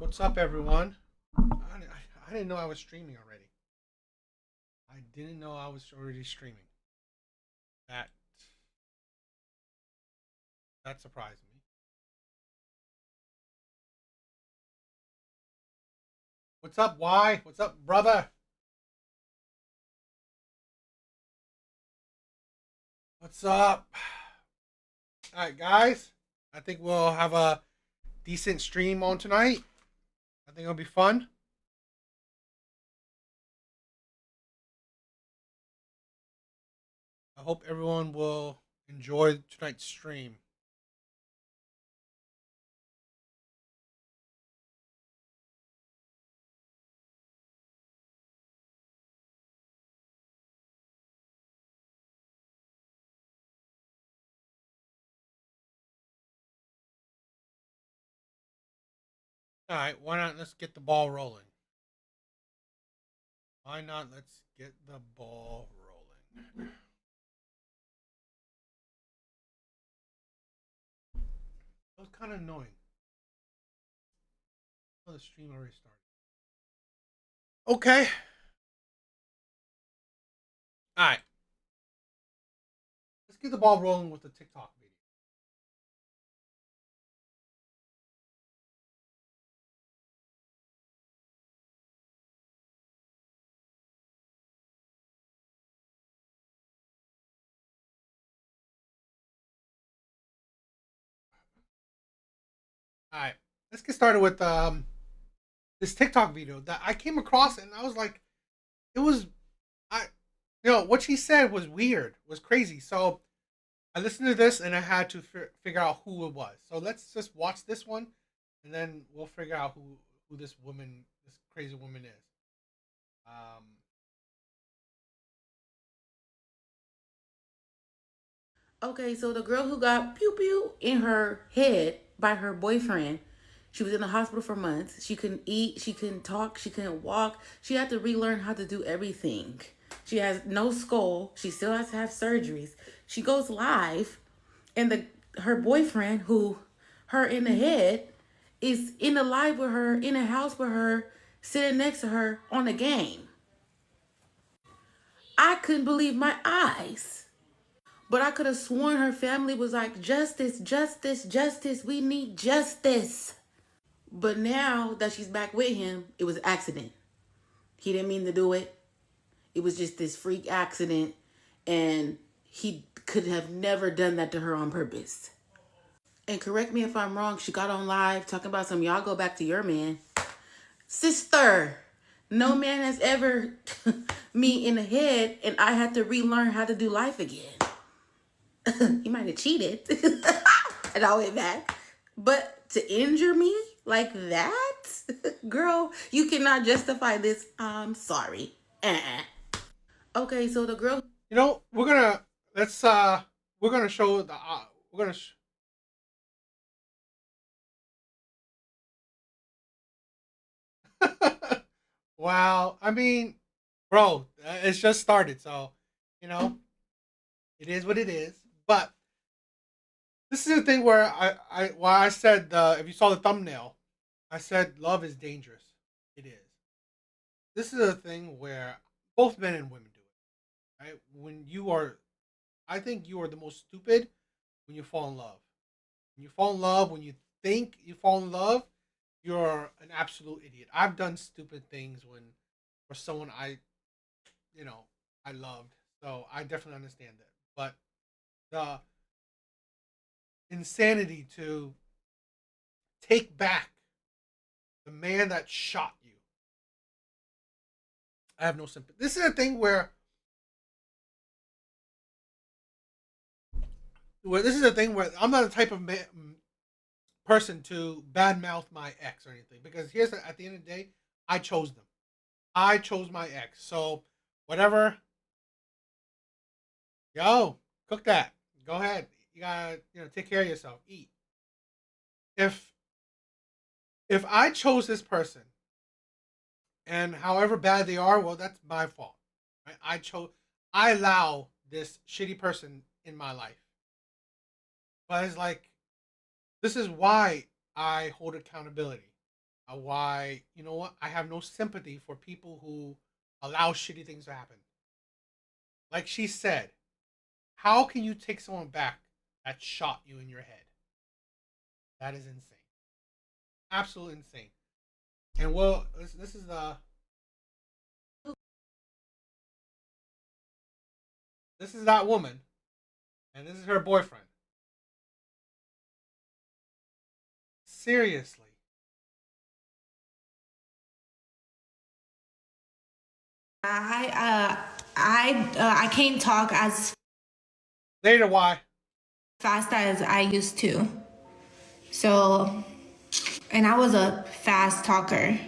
What's up, everyone? I didn't know I was streaming already. I didn't know I was already streaming. That that surprised me. What's up, Y? What's up, brother? What's up? All right, guys. I think we'll have a decent stream on tonight. I think it'll be fun. I hope everyone will enjoy tonight's stream. All right, why not? Let's get the ball rolling. Why not? Let's get the ball rolling. That was kind of annoying. Oh, the stream already started. Okay. All right. Let's get the ball rolling with the TikTok video. All right. Let's get started with this TikTok video that I came across, and I was like, it was I, what she said was weird, was crazy. So I listened to this, and I had to figure out who it was. So let's just watch this one, and then we'll figure out who this woman, this crazy woman is. Um, Okay, so the girl who got pew pew in her head by her boyfriend, she was in the hospital for months. She couldn't eat, she couldn't talk, she couldn't walk. She had to relearn how to do everything. She has no skull. She still has to have surgeries. She goes live, and the her boyfriend, who her in the head, is in the live with her, in a house with her, sitting next to her on a game. I couldn't believe my eyes. But I could have sworn her family was like, justice, justice, justice. We need justice. But now that she's back with him, it was an accident. He didn't mean to do it. It was just this freak accident. And he could have never done that to her on purpose. And correct me if I'm wrong, she got on live talking about some, y'all go back to your man. Sister, no man has ever me in the head, and I had to relearn how to do life again. He might have cheated and I went back. But to injure me like that, girl, you cannot justify this. I'm sorry. Okay, so the girl. we're gonna we're gonna show the we're gonna. Wow, I mean, bro, it's just started, so you know it is what it is. But this is the thing where I said if you saw the thumbnail, I said love is dangerous. It is. This is a thing where both men and women do it. Right? When you are, I think you are the most stupid when you fall in love. When you fall in love, when you think you fall in love, you're an absolute idiot. I've done stupid things when for someone you know, I loved. So I definitely understand that. But the insanity to take back the man that shot you, I have no sympathy. This is a thing where this is a thing where I'm not the type of person to badmouth my ex or anything because at the end of the day, I chose them. I chose my ex. So whatever, yo, cook that. Go ahead. You gotta take care of yourself. Eat. If I chose this person and however bad they are, well, that's my fault. Right? I allow this shitty person in my life. But it's like this is why I hold accountability. why, you know what? I have no sympathy for people who allow shitty things to happen. Like she said, how can you take someone back that shot you in your head? That is insane. Absolutely insane. And well, this is that woman, and this is her boyfriend. Seriously. I can't talk as Later, why? fast as I used to. So, and I was a fast talker.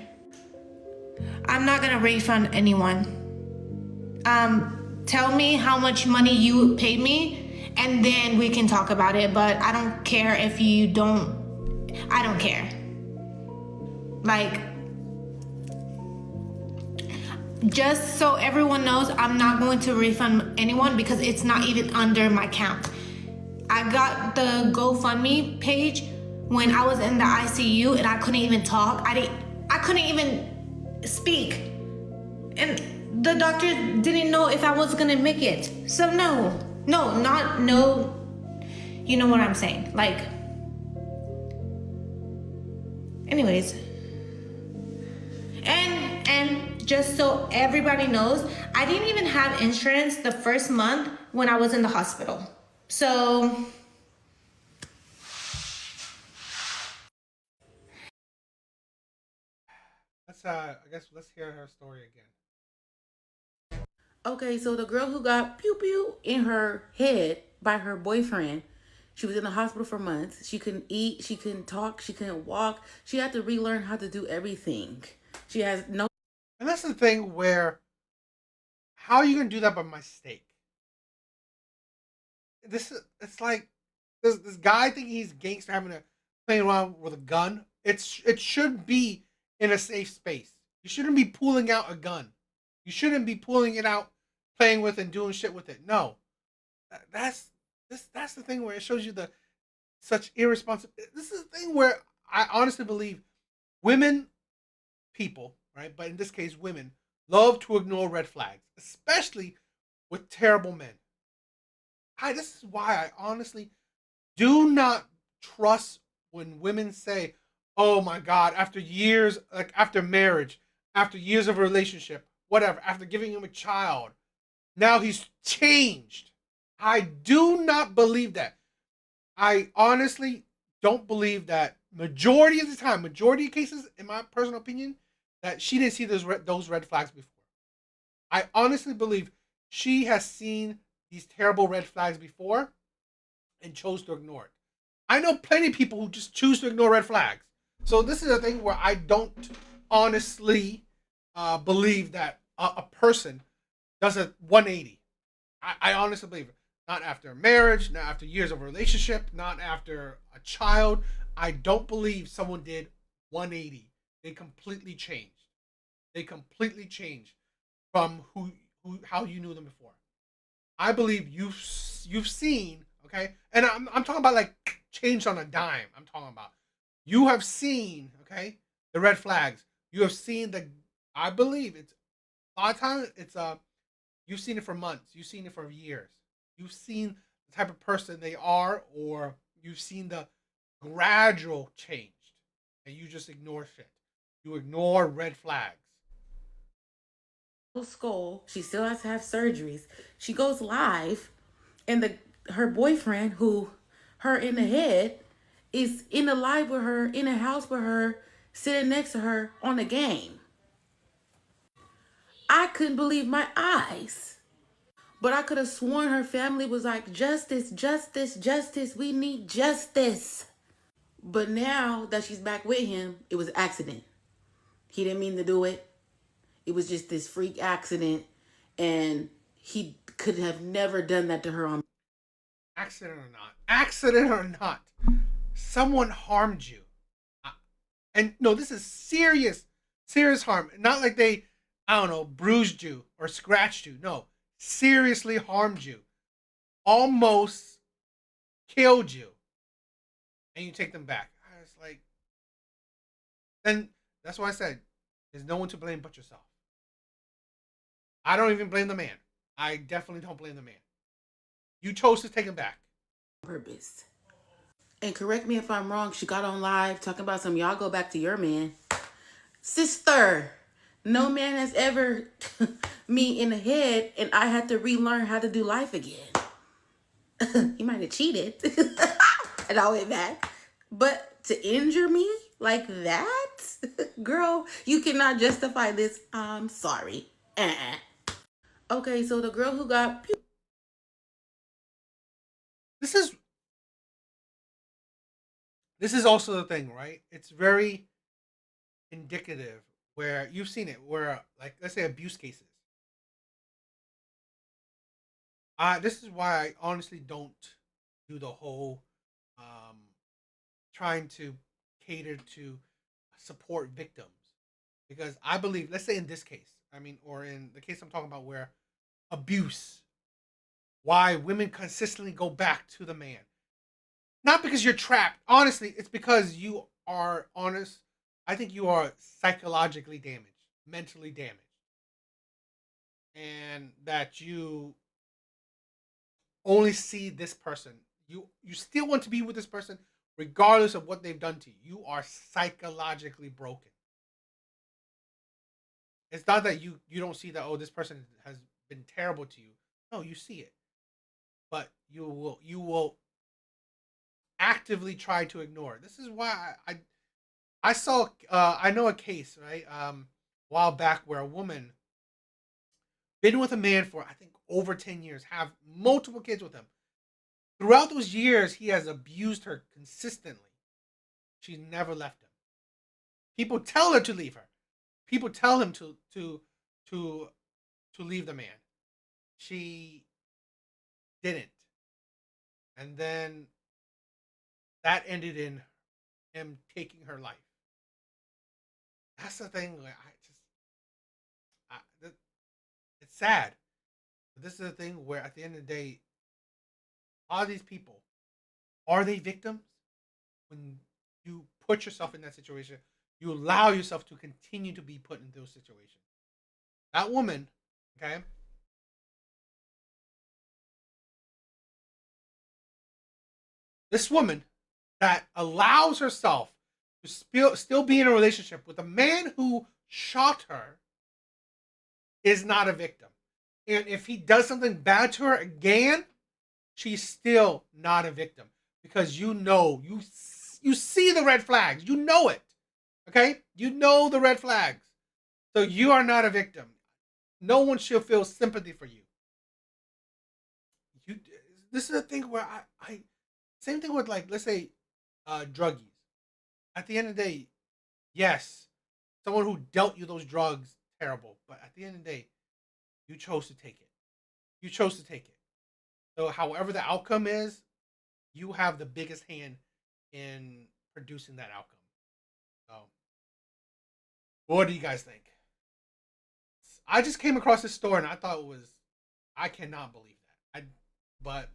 I'm not gonna refund anyone. Tell me how much money you paid me, and then we can talk about it. But I don't care if you don't. I don't care. Like, just so everyone knows, I'm not going to refund anyone because it's not even under my count. I got the GoFundMe page when I was in the ICU and I couldn't even talk. I couldn't even speak. And the doctor didn't know if I was gonna make it. So no. You know what I'm saying? Like, anyways. And just so everybody knows, I didn't even have insurance the first month when I was in the hospital. So I guess let's hear her story again. Okay, so the girl who got pew pew in her head by her boyfriend, she was in the hospital for months. She couldn't eat, she couldn't talk, she couldn't walk. She had to relearn how to do everything. She has no. And that's the thing where, how are you gonna do that by mistake? It's like this guy thinking he's gangster having to play around with a gun. It should be in a safe space. You shouldn't be pulling out a gun. You shouldn't be pulling it out, playing with and doing shit with it. No, that's that's the thing where it shows you the such irresponsible. This is the thing where I honestly believe women, people, right, but in this case, women love to ignore red flags, especially with terrible men. This is why I honestly do not trust when women say, "Oh my God!" After years, like after marriage, after years of a relationship, whatever, after giving him a child, now he's changed. I do not believe that. I honestly don't believe that. Majority of the time, majority of cases, in my personal opinion, that she didn't see those red flags before. I honestly believe she has seen these terrible red flags before and chose to ignore it. I know plenty of people who just choose to ignore red flags. So this is a thing where I don't honestly believe that a person does a 180. I honestly believe it. Not after marriage, not after years of a relationship, not after a child. I don't believe someone did 180. They completely changed. They completely changed from who how you knew them before. I believe you've seen, okay, and I'm talking about like changed on a dime. I'm talking about you have seen, okay, the red flags. You have seen the. I believe it's a lot of times it's you've seen it for months. You've seen it for years. You've seen the type of person they are, or you've seen the gradual change, and you just ignore shit. You ignore red flags. Skull. She still has to have surgeries. She goes live, and the her boyfriend, who her in the head, is in the live with her, in a house with her, sitting next to her on a game. I couldn't believe my eyes. But I could have sworn her family was like, justice, justice, justice. We need justice. But now that she's back with him, it was an accident. He didn't mean to do it. It was just this freak accident. And he could have never done that to her on. Accident or not, someone harmed you. And no, this is serious, serious harm. Not like they, I don't know, bruised you or scratched you. No, seriously harmed you, almost killed you, and you take them back. I was like, then That's why I said there's no one to blame but yourself. I don't even blame the man. I definitely don't blame the man. You chose to take him back. Purpose. And correct me if I'm wrong, she got on live talking about some y'all go back to your man. Sister, no man has ever me in the head and I had to relearn how to do life again. He might have cheated and I went back. But to injure me like that? Girl, you cannot justify this. I'm sorry. Okay, so the girl who got This is also the thing, right? It's very indicative where you've seen it where, like, let's say abuse cases. This is why I honestly don't do the whole um trying to cater to support victims, because I believe, let's say in this case, I mean, or in the case I'm talking about where abuse, why women consistently go back to the man, not because you're trapped. Honestly, it's because you are honest. I think you are psychologically damaged, mentally damaged, and that you only see this person. You still want to be with this person regardless of what they've done to you. You are psychologically broken. It's not that you don't see that, oh, this person has been terrible to you. No, you see it. But you will actively try to ignore it. This is why I saw I know a case, right? A while back where a woman been with a man for, I think, over 10 years, have multiple kids with him. Throughout those years, he has abused her consistently. She's never left him. People tell her to leave her. People tell him to leave the man. She didn't. And then that ended in him taking her life. That's the thing. Like, it's sad. But this is the thing where, at the end of the day, all these people, are they victims? When you put yourself in that situation, you allow yourself to continue to be put in those situations. That woman, okay, this woman that allows herself to still be in a relationship with a man who shot her is not a victim. And if he does something bad to her again, she's still not a victim, because you see the red flags. You know it. Okay? You know the red flags. So you are not a victim. No one should feel sympathy for you. You This is a thing where I same thing with, like, let's say druggies. At the end of the day, yes, someone who dealt you those drugs, terrible. But at the end of the day, you chose to take it. You chose to take it. So however the outcome is, you have the biggest hand in producing that outcome. So what do you guys think? I just came across this story and I thought it was, I cannot believe that. But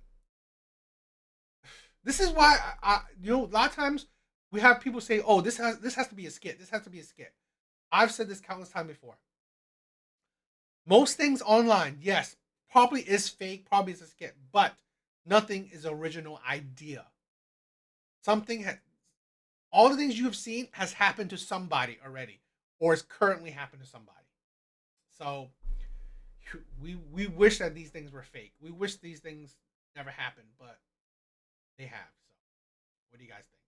this is why a lot of times we have people say, "Oh, this has to be a skit. This has to be a skit." I've said this countless times before. Most things online, yes, probably is fake, probably is a skit, but nothing is original idea. Something all the things you have seen has happened to somebody already, or is currently happening to somebody. So we wish that these things were fake. We wish these things never happened, but they have. So what do you guys think?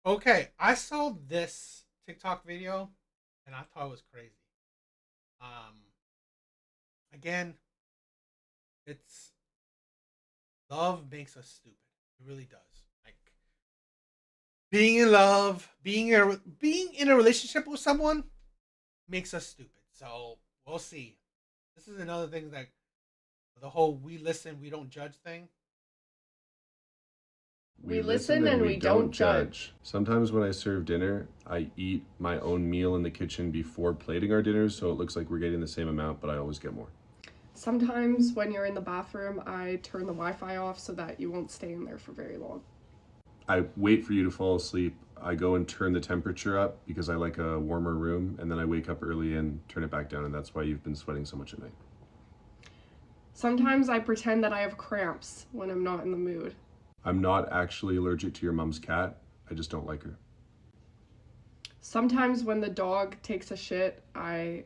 Okay, I saw this TikTok video and I thought it was crazy. Um, Again, it's love makes us stupid. It really does. Like, being in love, being in a relationship with someone makes us stupid. So we'll see. This is another thing that the whole "we listen, we don't judge" thing. We listen and we don't judge. Sometimes when I serve dinner, I eat my own meal in the kitchen before plating our dinners, so it looks like we're getting the same amount, but I always get more. Sometimes when you're in the bathroom, I turn the Wi-Fi off so that you won't stay in there for very long. I wait for you to fall asleep. I go and turn the temperature up because I like a warmer room, and then I wake up early and turn it back down, and that's why you've been sweating so much at night. Sometimes I pretend that I have cramps when I'm not in the mood. I'm not actually allergic to your mom's cat. I just don't like her. Sometimes when the dog takes a shit, I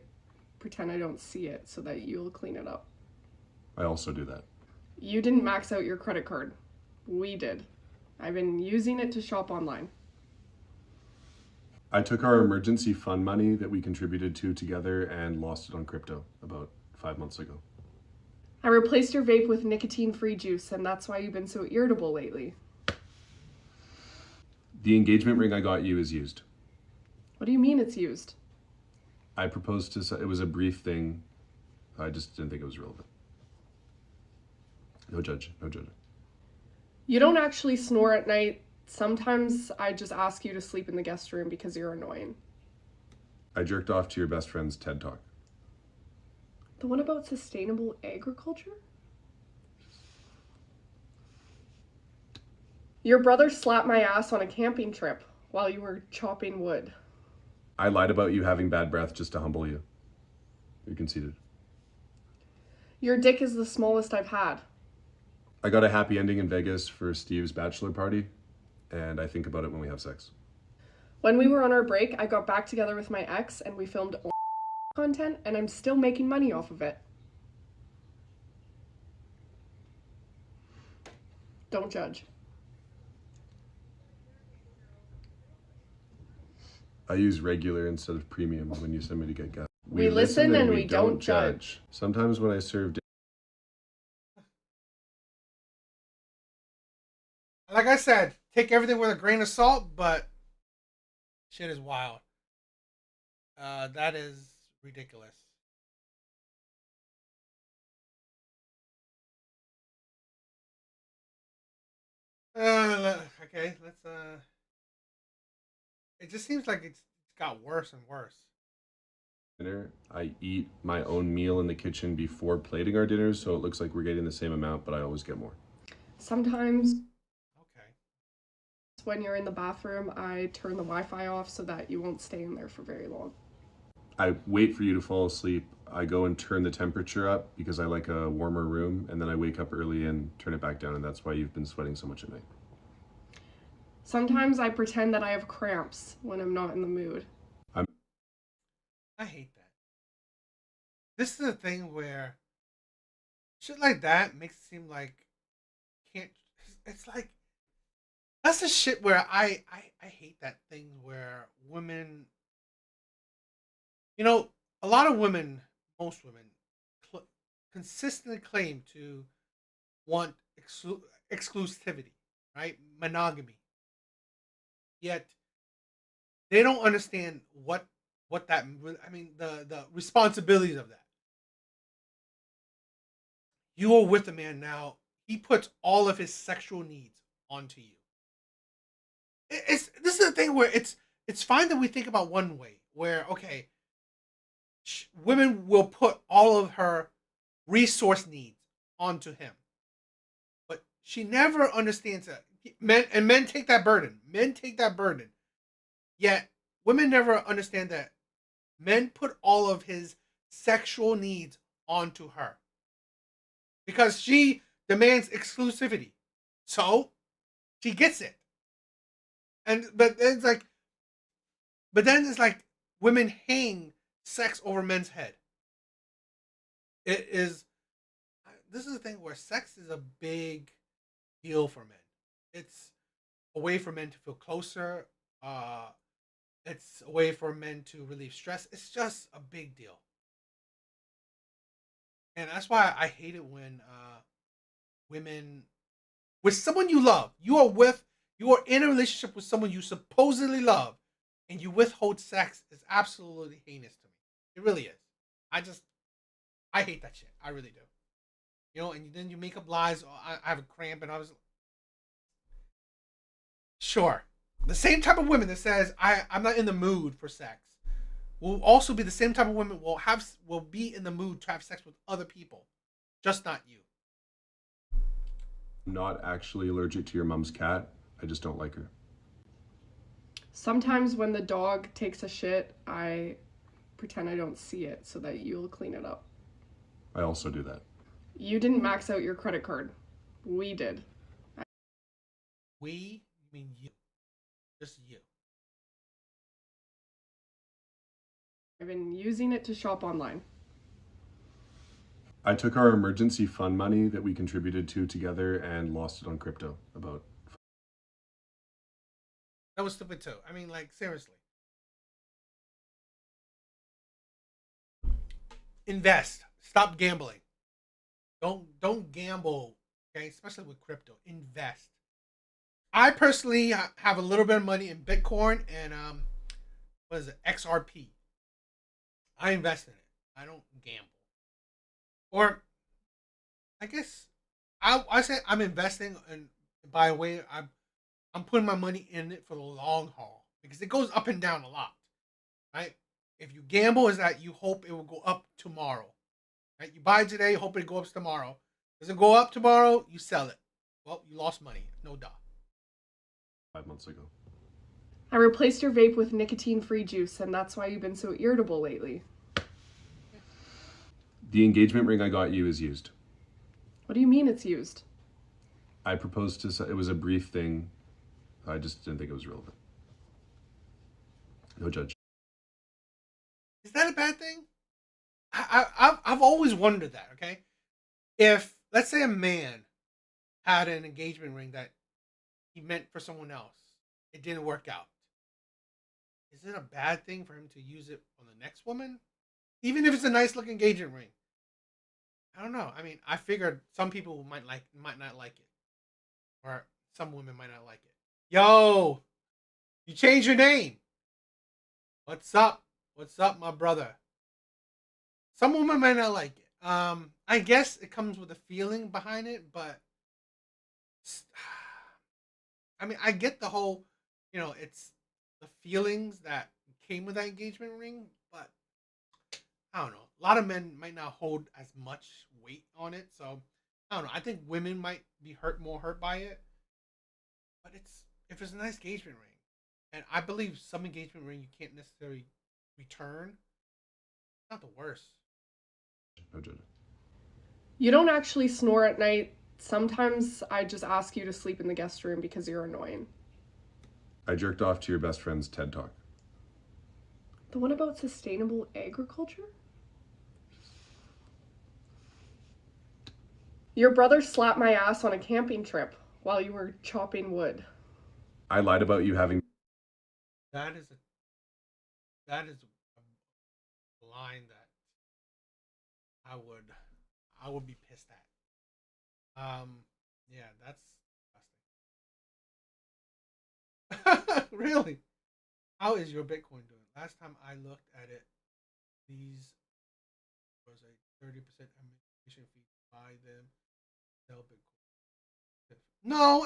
pretend I don't see it so that you'll clean it up. I also do that. You didn't max out your credit card. We did. I've been using it to shop online. I took our emergency fund money that we contributed to together and lost it on crypto about 5 months ago. I replaced your vape with nicotine-free juice, and that's why you've been so irritable lately. The engagement ring I got you is used. What do you mean it's used? I proposed to, it was a brief thing. I just didn't think it was relevant. No judge, no judge. You don't actually snore at night. Sometimes I just ask you to sleep in the guest room because you're annoying. I jerked off to your best friend's TED Talk. The one about sustainable agriculture? Your brother slapped my ass on a camping trip while you were chopping wood. I lied about you having bad breath just to humble you. You're conceited. Your dick is the smallest I've had. I got a happy ending in Vegas for Steve's bachelor party, and I think about it when we have sex. When we were on our break, I got back together with my ex and we filmed content, and I'm still making money off of it. Don't judge. I use regular instead of premium when you send me to get gas. We listen and we don't judge. Sometimes when I serve Like I said, take everything with a grain of salt, but shit is wild. That is ridiculous. Okay, let's it just seems like it's got worse and worse. dinner, I eat my own meal in the kitchen before plating our dinners, so it looks like we're getting the same amount, but I always get more. Sometimes Okay. when you're in the bathroom, I turn the Wi-Fi off so that you won't stay in there for very long. I wait for you to fall asleep. I go and turn the temperature up because I like a warmer room, and then I wake up early and turn it back down, and that's why you've been sweating so much at night. Sometimes I pretend that I have cramps when I'm not in the mood. I hate that. This is the thing where shit like that makes it seem like can't. It's like that's the shit where I hate that thing where women. You know, a lot of women, most women, consistently claim to want exclusivity, right? Monogamy. Yet they don't understand what that. I mean, the responsibilities of that. You are with a man now. He puts all of his sexual needs onto you. It's this is the thing where it's fine that we think about one way where okay, women will put all of her resource needs onto him, but she never understands that men take that burden. Men take that burden. Yet women never understand that men put all of his sexual needs onto her because she demands exclusivity. So she gets it. But then it's like women hang sex over men's head. This is the thing where sex is a big deal for men. It's a way for men to feel closer. It's a way for men to relieve stress. It's just a big deal. And that's why I hate it when women with someone you love, you are in a relationship with someone you supposedly love, and you withhold sex is absolutely heinous to me. It really is. I hate that shit. I really do. You know, and then you make up lies. Oh, I have a cramp, and I was Sure. The same type of women that says I'm not in the mood for sex will also be the same type of women will be in the mood to have sex with other people, just not you. I'm not actually allergic to your mom's cat. I just don't like her. Sometimes when the dog takes a shit, I pretend I don't see it so that you'll clean it up. I also do that. You didn't max out your credit card. We did. We mean you. Just you. I've been using it to shop online. I took our emergency fund money that we contributed to together and lost it on crypto. That was stupid too. I mean, like, seriously. Invest. Stop gambling. Don't gamble, okay? Especially with crypto. Invest. I personally have a little bit of money in Bitcoin and what is it? XRP. I invest in it. I don't gamble. Or I guess I say I'm investing, and by the way, I'm putting my money in it for the long haul because it goes up and down a lot, right? If you gamble, is that you hope it will go up tomorrow, right? You buy today, hope it goes up tomorrow. Does it go up tomorrow? You sell it. Well, you lost money, no doubt. 5 months ago. I replaced your vape with nicotine-free juice, and that's why you've been so irritable lately. The engagement ring I got you is used. What do you mean it's used? I proposed to, it was a brief thing. I just didn't think it was relevant. No judge. Is that a bad thing? I've always wondered that. Okay, if let's say a man had an engagement ring that he meant for someone else, it didn't work out. Is it a bad thing for him to use it on the next woman, even if it's a nice looking engagement ring? I don't know. I mean, I figured some people might not like it, or some women might not like it. Yo, you changed your name. What's up? What's up, my brother? Some women might not like it. I guess it comes with a feeling behind it, but I mean, I get the whole, it's the feelings that came with that engagement ring, but I don't know. A lot of men might not hold as much weight on it, so I don't know. I think women might be more hurt by it, but if it's a nice engagement ring, and I believe some engagement ring you can't necessarily return. It's not the worst. No judge. You don't actually snore at night. Sometimes I just ask you to sleep in the guest room because you're annoying. I jerked off to your best friend's TED Talk. The one about sustainable agriculture? Your brother slapped my ass on a camping trip while you were chopping wood. I lied about you having... That is a line that I would be pissed at. Yeah, that's disgusting. Really? How is your Bitcoin doing? Last time I looked at it, these was a 30% administration fee to buy them, sell Bitcoin. No,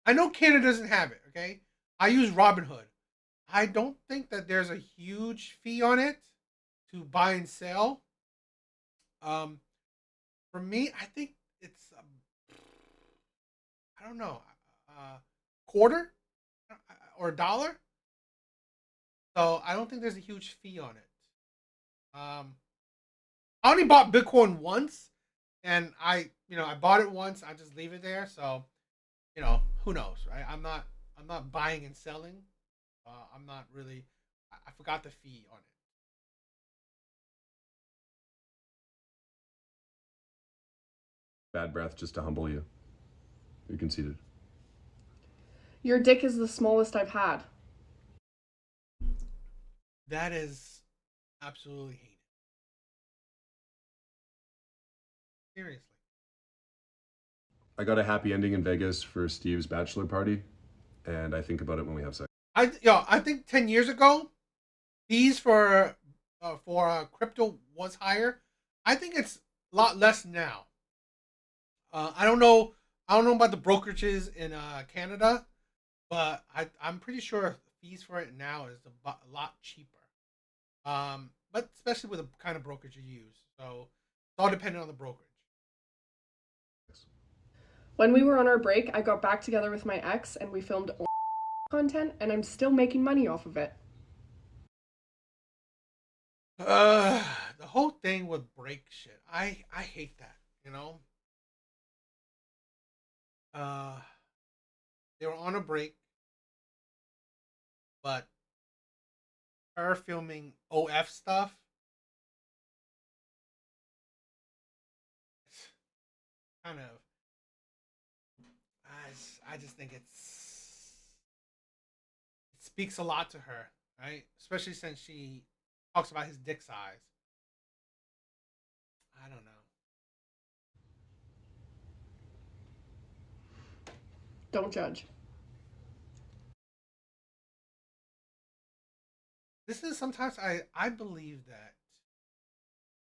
I know Canada doesn't have it, okay? I use Robinhood. I don't think that there's a huge fee on it to buy and sell. For me, I think it's I don't know, quarter or a dollar. So I don't think there's a huge fee on it. I only bought Bitcoin once, and I bought it once. I just leave it there. So, who knows, right? I'm not buying and selling. I'm not really. I forgot the fee on it. Bad breath just to humble you. You're conceited. Your dick is the smallest I've had. That is absolutely hated. Seriously. I got a happy ending in Vegas for Steve's bachelor party, and I think about it when we have sex. I think 10 years ago, fees for crypto was higher. I think it's a lot less now. I don't know. I don't know about the brokerages in Canada, but I'm pretty sure fees for it now is a lot cheaper. But especially with the kind of brokerage you use, so it's all dependent on the brokerage. When we were on our break, I got back together with my ex and we filmed content, and I'm still making money off of it. The whole thing with break shit, I hate that. You know, uh, they were on a break, but her filming OF stuff, kind of. I just think it speaks a lot to her, right? Especially since she talks about his dick size. I don't know. Don't judge. This is sometimes I believe that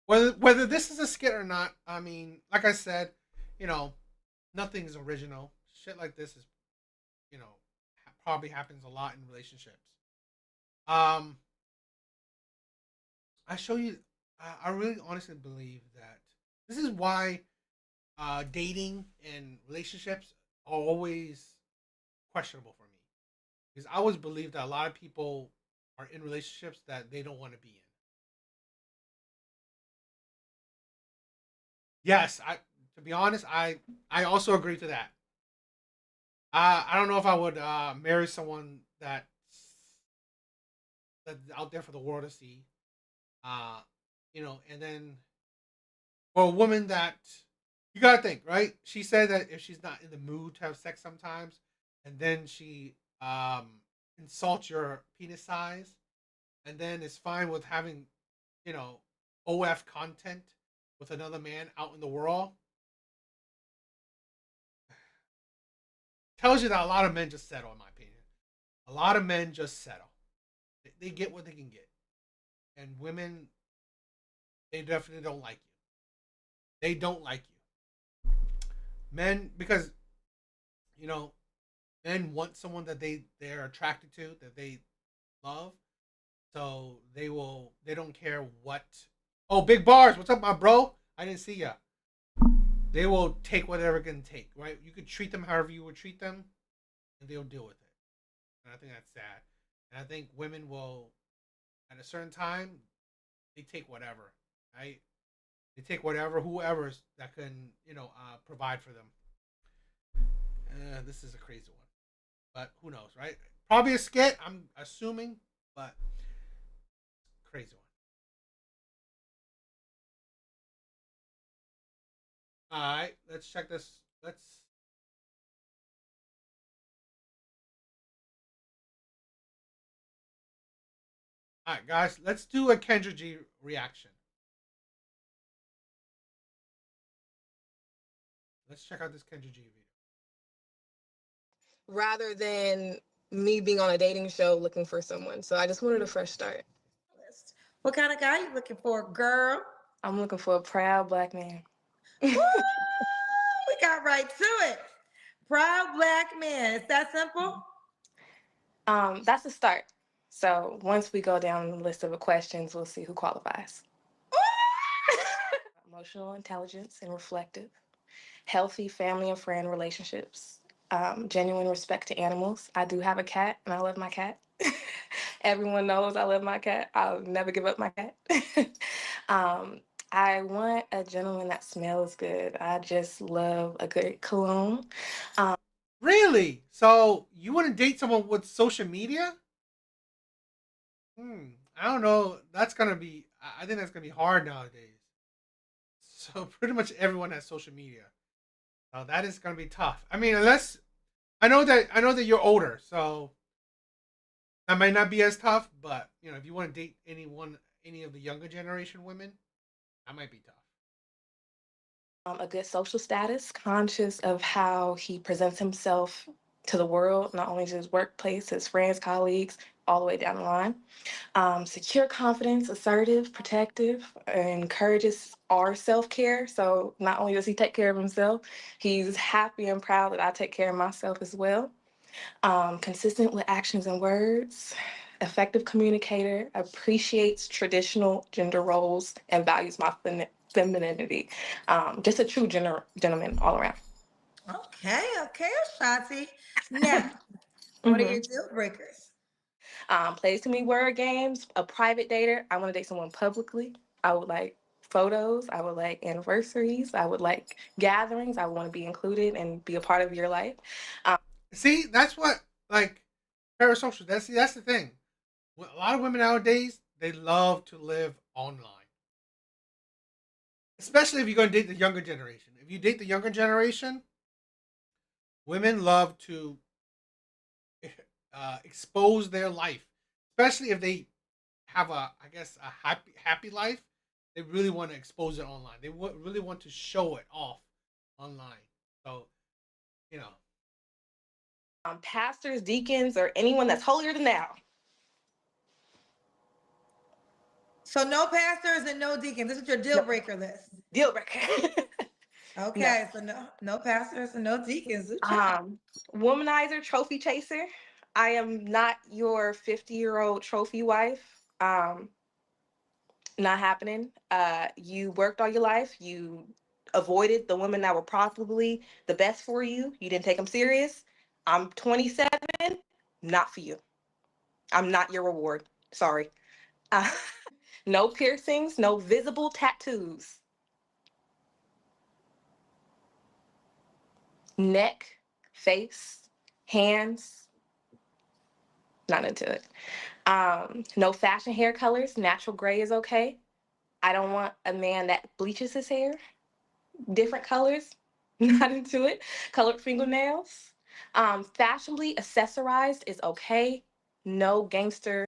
whether this is a skit or not. I mean, like I said, you know, nothing's original. Shit like this is, you know, probably happens a lot in relationships. Um, I show you. I really honestly believe that this is why dating and relationships are always questionable for me, because I always believe that a lot of people are in relationships that they don't want to be in. Yes, I to be honest, I also agree to that. I don't know if I would marry someone that's out there for the world to see. Uh, and then for a woman that you gotta think, right? She said that if she's not in the mood to have sex sometimes, and then she insults your penis size, and then is fine with having, you know, OF content with another man out in the world, tells you that a lot of men just settle, in my opinion. A lot of men just settle. They get what they can get. And women, they definitely don't like you. They don't like you. Men, because, you know, men want someone that they're attracted to, that they love. So they don't care what. Oh, Big Bars, what's up, my bro? I didn't see ya. They will take whatever it can take, right? You could treat them however you would treat them, and they'll deal with it. And I think that's sad. And I think women will, at a certain time, they take whatever, right? They take whatever, whoever's that can, provide for them. This is a crazy one, but who knows, right? Probably a skit, I'm assuming, but crazy one. All right, let's check this. All right, guys, let's do a Kendra G reaction. Let's check out this Kendra G video. Rather than me being on a dating show looking for someone. So I just wanted a fresh start. What kind of guy you looking for, girl? I'm looking for a proud Black man. Woo! We got right to it. Proud Black man. Is that simple? That's a start. So once we go down the list of the questions, we'll see who qualifies. Emotional intelligence and reflective, healthy family and friend relationships, genuine respect to animals. I do have a cat and I love my cat. Everyone knows I love my cat. I'll never give up my cat. I want a gentleman that smells good. I just love a good cologne. Really? So you want to date someone with social media? I don't know. That's gonna be. I think that's gonna be hard nowadays. So pretty much everyone has social media. So that is gonna be tough. I mean, unless I know that you're older, so that might not be as tough. But if you want to date any of the younger generation women, that might be tough. A good social status, conscious of how he presents himself to the world, not only to his workplace, his friends, colleagues, all the way down the line. Secure, confidence, assertive, protective, encourages our self care. So not only does he take care of himself, he's happy and proud that I take care of myself as well. Consistent with actions and words, effective communicator, appreciates traditional gender roles, and values my femininity. Just a true gentleman all around. Okay, Ashanti. Now, what are Mhm. your deal breakers? Plays too many word games, a private dater. I want to date someone publicly. I would like photos. I would like anniversaries. I would like gatherings. I want to be included and be a part of your life. See, that's what like parasocial. That's the thing. A lot of women nowadays they love to live online, especially if you're going to date the younger generation. If you date the younger generation, women love to expose their life, especially if they have I guess, a happy life. They really want to expose it online. They really want to show it off online. So, you know, Pastors, deacons, or anyone that's holier than thou. So no pastors and no deacons. This is your deal No. breaker list. Deal breaker. Okay, so no pastors and no deacons. Ooh, child. Womanizer, trophy chaser. I am not your 50-year-old trophy wife. Not happening. You worked all your life. You avoided the women that were probably the best for you. You didn't take them serious. I'm 27. Not for you. I'm not your reward. Sorry. Uh, no piercings. No visible tattoos. Neck, face, hands. Not into it. No fashion hair colors. Natural gray is okay. I don't want a man that bleaches his hair. Different colors. Not into it. Colored fingernails. Fashionably accessorized is okay. No gangster.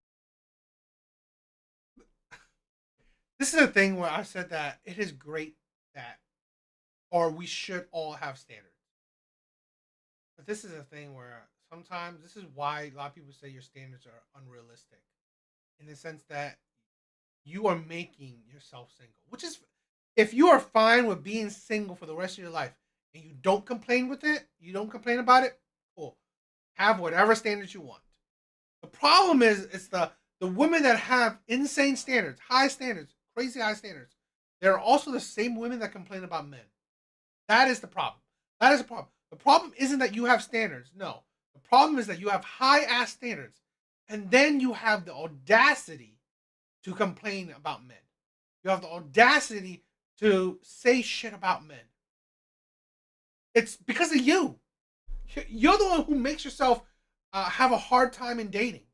this is a thing where I said that it is great that, or we should all have standards. But this is a thing where sometimes this is why a lot of people say your standards are unrealistic, in the sense that you are making yourself single, which is if you are fine with being single for the rest of your life and you don't complain with it, you don't complain about it, cool. Have whatever standards you want. The problem is it's the women that have insane standards, high standards, crazy high standards. They're also the same women that complain about men. That is the problem. That is the problem. The problem isn't that you have standards. No. The problem is that you have high ass standards. And then you have the audacity to complain about men. You have the audacity to say shit about men. It's because of you. You're the one who makes yourself have a hard time in dating,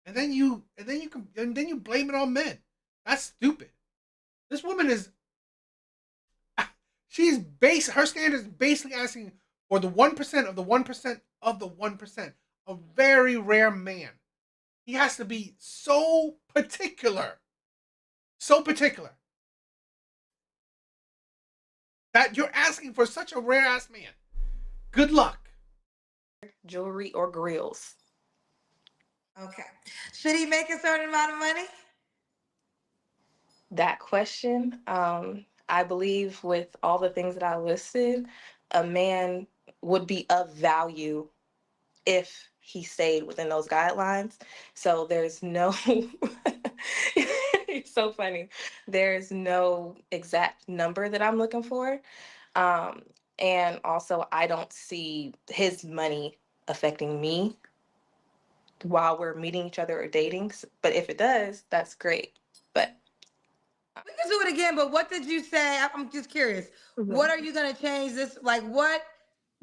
and then you blame it on men. That's stupid. This woman is her standards basically asking for the 1% of the 1% of the 1%. A very rare man. He has to be so particular that you're asking for such a rare ass man. Good luck. Jewelry or grills. Okay. Should he make a certain amount of money? That question, I believe with all the things that I listed, a man would be of value if he stayed within those guidelines. So there's no, it's so funny. There's no exact number that I'm looking for. Um, and also, I don't see his money affecting me while we're meeting each other or dating. But if it does, that's great. But We can do it again, but what did you say? I'm just curious. What are you going to change this? Like, what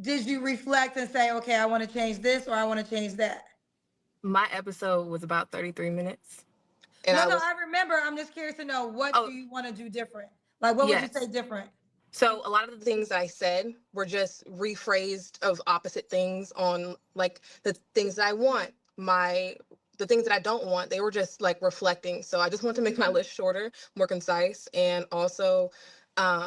did you reflect and say, okay, I want to change this or I want to change that? my episode was about 33 minutes. And No, I no, was, I remember. I'm just curious to know what oh, do you want to do different? Like, what would you yes. say different? So a lot of the things I said were just rephrased of opposite things on like the things that I want, the things that I don't want. They were just like reflecting. So I just want to make my list shorter, more concise, and also, I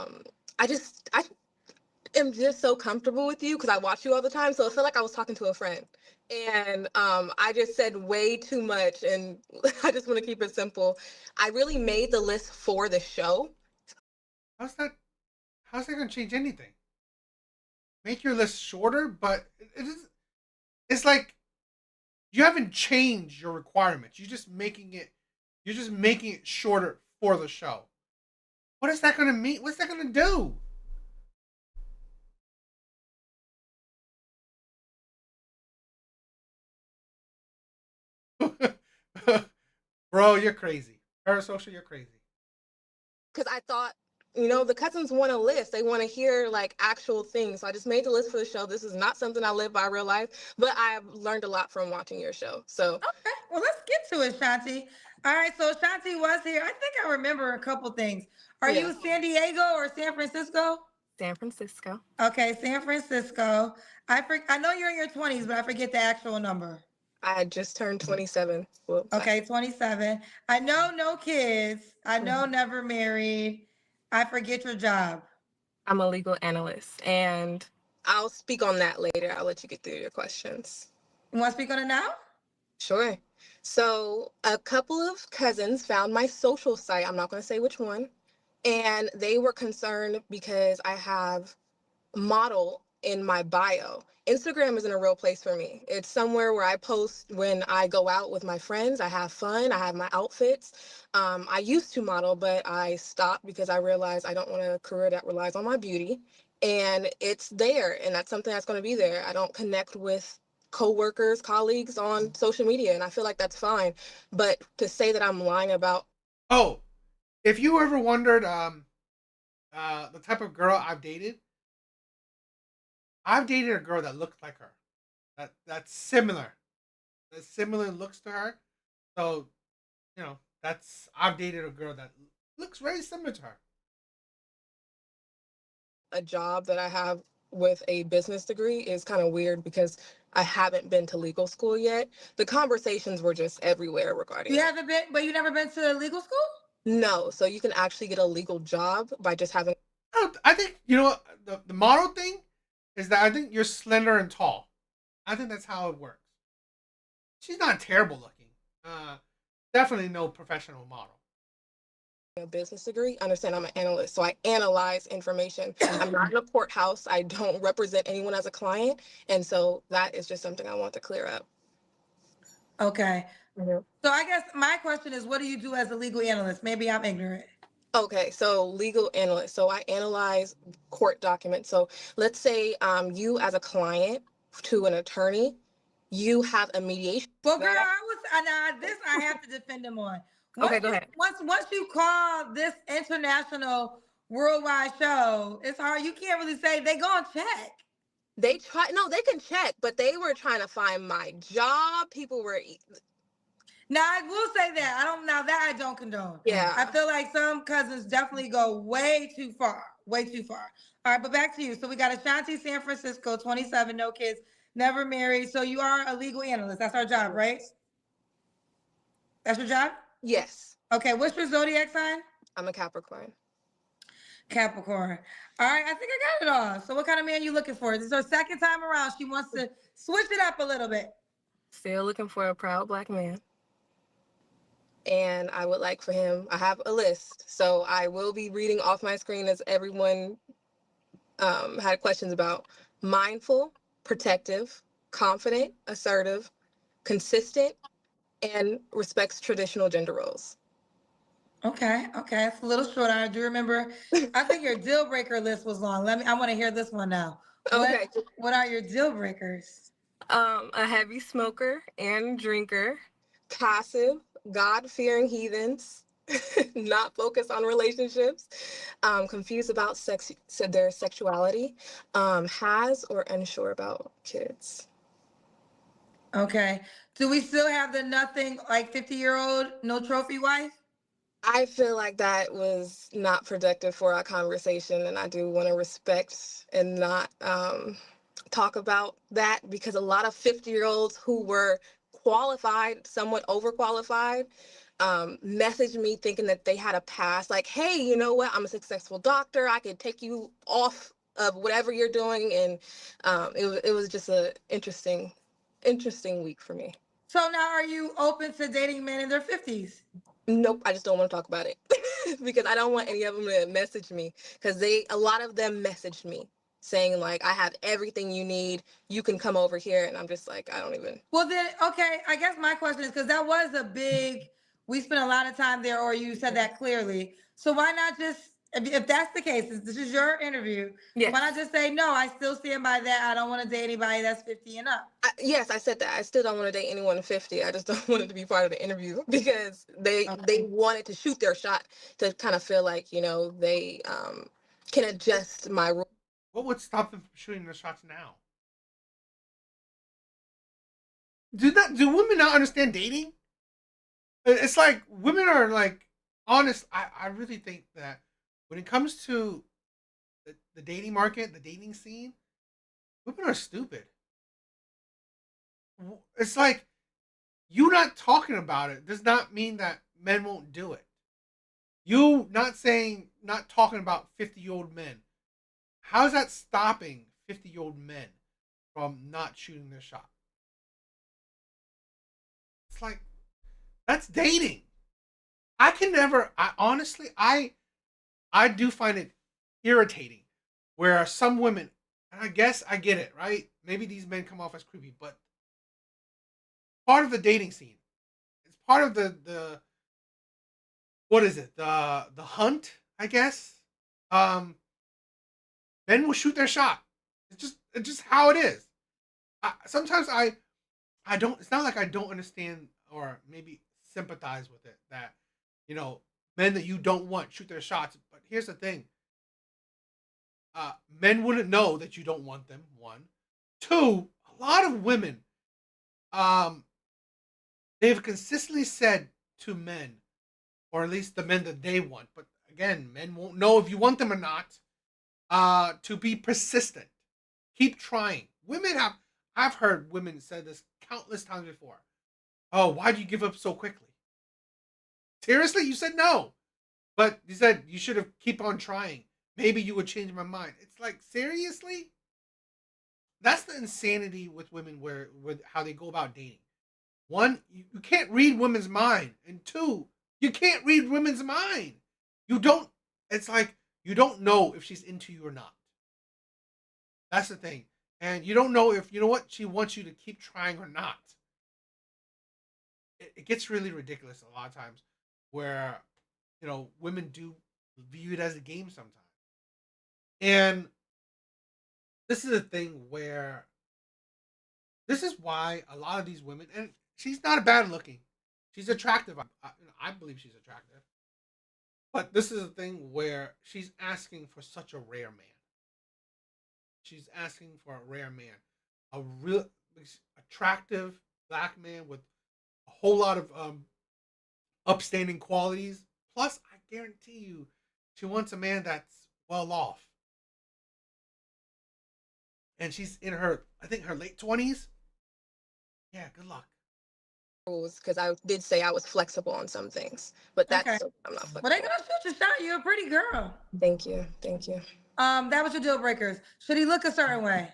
am just so comfortable with you because I watch you all the time. So it felt like I was talking to a friend. And I just said way too much. And I just want to keep it simple. I really made the list for the show. How's that? How's that gonna change anything? Make your list shorter, but it is. It's like you haven't changed your requirements. You're just making it. You're just making it shorter for the show. What is that gonna mean? What's that gonna do? Bro, you're crazy. Parasocial, you're crazy. Because I thought, you know, the cousins want a list. They want to hear like actual things. So I just made the list for the show. This is not something I live by real life, but I've learned a lot from watching your show. So Okay, well, let's get to it, Shanti. All right, so Shanti was here. I think I remember a couple things. Are yeah, you San Diego or San Francisco? San Francisco. Okay, San Francisco. I know you're in your 20s, but I forget the actual number. I had just turned 27. Well, Okay, 27. I know no kids. I know never married. I forget your job. I'm a legal analyst, and I'll speak on that later. I'll let you get through your questions. You want to speak on it now? Sure. So a couple of cousins found my social site. I'm not going to say which one. And they were concerned because I have model in my bio. Instagram isn't a real place for me. It's somewhere where I post when I go out with my friends. I have fun. I have my outfits. I used to model, but I stopped because I realized I don't want a career that relies on my beauty. And it's there, and that's something that's going to be there. I don't connect with coworkers, colleagues on social media, and I feel like that's fine. But to say that I'm lying about, Oh, if you ever wondered, the type of girl I've dated a girl that looked like her. That's similar. That similar looks to her. So, I've dated a girl that looks very similar to her. a job that I have with a business degree is kind of weird because I haven't been to legal school yet. The conversations were just everywhere regarding You that. haven't been, but you never been to legal school? No, so you can actually get a legal job by just having. I think you know what, the model thing is that I think you're slender and tall. I think that's how it works. She's not terrible looking. Definitely no professional model. A business degree. Understand I'm an analyst, so I analyze information. I'm not in a courthouse. I don't represent anyone as a client, and so that is just something I want to clear up. Okay. Mhm. So I guess my question is, what do you do as a legal analyst? Maybe I'm ignorant. Okay, so legal analyst. So I analyze court documents. So let's say you as a client to an attorney, you have a mediation. Well, girl, this I have to defend him on. Okay, go ahead. Once you call this international worldwide show, it's hard. You can't really say they gonna check. They try. No, they can check, but they were trying to find my job. People were. Now I will say that I don't condone. Yeah. I feel like some cousins definitely go way too far, way too far. All right, but back to you. So we got Ashanti, San Francisco, 27, no kids, never married. So you are a legal analyst. That's our job, right? That's your job? Yes, Okay, what's your zodiac sign? I'm a Capricorn. Capricorn. All right, I think I got it all. So what kind of man you looking for? This is her second time around. She wants to switch it up a little bit. Still looking for a proud Black man. And I would like for him, I have a list. So I will be reading off my screen as everyone had questions about. Mindful, protective, confident, assertive, consistent, and respects traditional gender roles. Okay, it's a little short. I do remember. I think your deal breaker list was long. I want to hear this one now. Okay. What are your deal breakers? A heavy smoker and drinker, passive, God-fearing heathens, not focused on relationships, confused about their sexuality, has or unsure about kids. Okay. Do we still have the nothing like 50-year-old no trophy wife? I feel like that was not productive for our conversation, and I do want to respect and not talk about that because a lot of 50-year-olds who were qualified, somewhat overqualified, messaged me thinking that they had a past. Like, hey, you know what? I'm a successful doctor. I could take you off of whatever you're doing, and it was just a interesting week for me. So now are you open to dating men in their 50s? Nope, I just don't want to talk about it because I don't want any of them to message me, because a lot of them messaged me saying like, I have everything you need, you can come over here, and I'm just like, I don't even. Well then, okay, I guess my question is, because that was a big, we spent a lot of time there, or you said that clearly. So why not just, if that's the case, this is your interview, Yes. why not just say, no, I still stand by that. I don't want to date anybody that's 50 and up. Yes, I said that. I still don't want to date anyone 50. I just don't want it to be part of the interview because they wanted to shoot their shot to kind of feel like, they can adjust my rule. What would stop them from shooting their shots now? Do women not understand dating? It's like women are like honest. I really think that when it comes to the dating market, the dating scene, women are stupid. It's like you not talking about it does not mean that men won't do it. You not talking about 50-year-old men. How's that stopping 50-year-old men from not shooting their shot? It's like that's dating. I can never. I honestly, I do find it irritating where some women, and I guess I get it, right? Maybe these men come off as creepy, but part of the dating scene. It's part of the what is it? The hunt, I guess. Men will shoot their shot. It's just how it is. Sometimes I don't. It's not like I don't understand or maybe sympathize with it that men that you don't want shoot their shots. But here's the thing. Men wouldn't know that you don't want them. One, two. A lot of women, they've consistently said to men, or at least the men that they want. But again, men won't know if you want them or not. To be persistent, keep trying. I've heard women say this countless times before. Oh, why'd you give up so quickly? Seriously, you said no, but you said you should have keep on trying. Maybe you would change my mind. It's like, seriously? That's the insanity with women with how they go about dating. One, you can't read women's mind, and two, you can't read women's mind. You don't. It's like you don't know if she's into you or not. That's the thing. And you don't know if, she wants you to keep trying or not. It gets really ridiculous a lot of times where, women do view it as a game sometimes. And this is a thing where, this is why a lot of these women, and she's not bad looking. She's attractive. I believe she's attractive. But this is a thing where she's asking for such a rare man. She's asking for a rare man. A real attractive black man with a whole lot of upstanding qualities. Plus, I guarantee you, she wants a man that's well off. And she's in her late 20s. Yeah, good luck. Because I did say I was flexible on some things, but that's Okay. I'm not flexible. Well, they're gonna shoot your shot. You're a pretty girl. Thank you. That was your deal breakers. Should he look a certain way?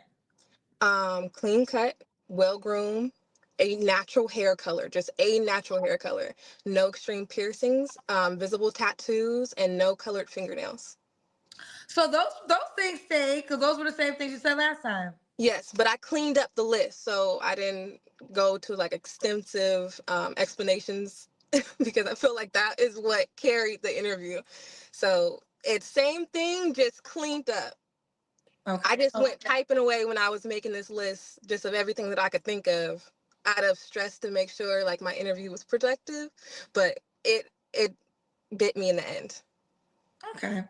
Clean cut, well groomed, a natural hair color, just a natural hair color. No extreme piercings, visible tattoos, and no colored fingernails. So those things stay, because those were the same things you said last time. Yes, but I cleaned up the list, so I didn't go to like extensive explanations because I feel like that is what carried the interview. So it's same thing, just cleaned up. Okay. I just went typing away when I was making this list, just of everything that I could think of, out of stress to make sure like my interview was productive. But it bit me in the end. Okay.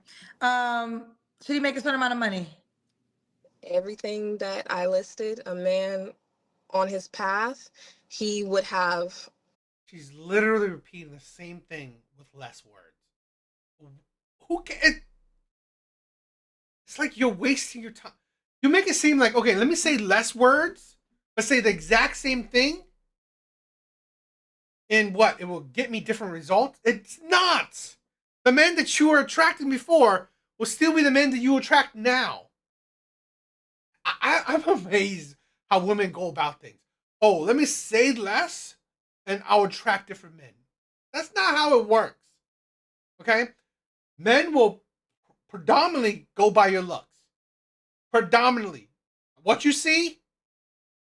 Should he make a certain amount of money? Everything that I listed, a man on his path, he would have. She's literally repeating the same thing with less words. Who can? It's like you're wasting your time. You make it seem like, okay, let me say less words, but say the exact same thing. And what? It will get me different results? It's not. The men that you were attracting before will still be the men that you attract now. I'm amazed how women go about things. Oh, let me say less and I'll attract different men. That's not how it works. Okay? Men will predominantly go by your looks. Predominantly. What you see,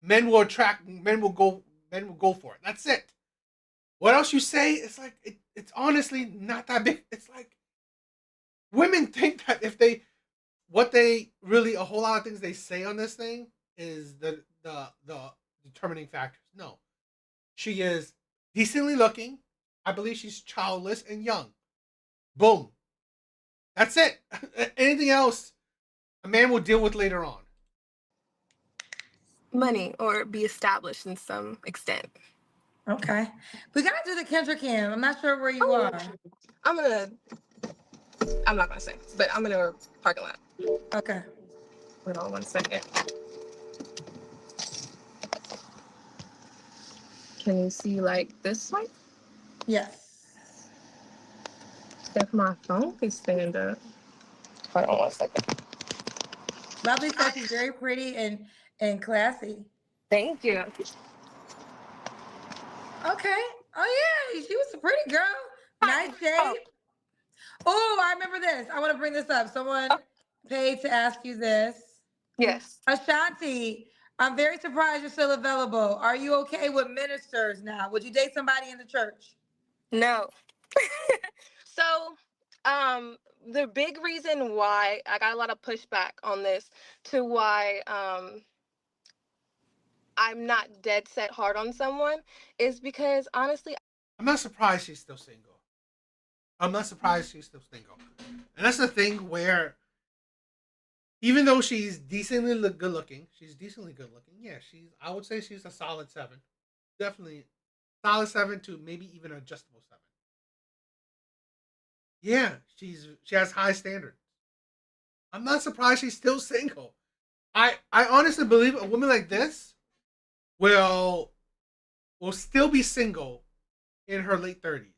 men will go for it. That's it. What else you say, it's like it's honestly not that big. It's like women think that if they what they really a whole lot of things they say on this thing is the determining factors. No. She is decently looking. I believe she's childless and young. Boom. That's it. Anything else a man will deal with later on. Money or be established in some extent. Okay. We gotta do the Kendra Cam. I'm not sure where you are. I'm not gonna say, but I'm in a parking lot. Okay. Hold on 1 second. Can you see like this light? Yes. If my phone could stand up. Hold on 1 second. Lovely said she's very pretty and classy. Thank you. Okay. Oh yeah, she was a pretty girl. Nice shape. Oh, I remember this. I want to bring this up. Someone paid to ask you this. Yes. Ashanti, I'm very surprised you're still available. Are you okay with ministers now? Would you date somebody in the church? No. So, the big reason why I got a lot of pushback on this to why I'm not dead set hard on someone is because honestly, I'm not surprised she's still single. I'm not surprised she's still single. And that's the thing where even though she's decently good looking, Yeah, I would say she's a solid 7. Definitely solid 7 to maybe even adjustable 7. Yeah, she has high standards. I'm not surprised she's still single. I honestly believe a woman like this will still be single in her late 30s.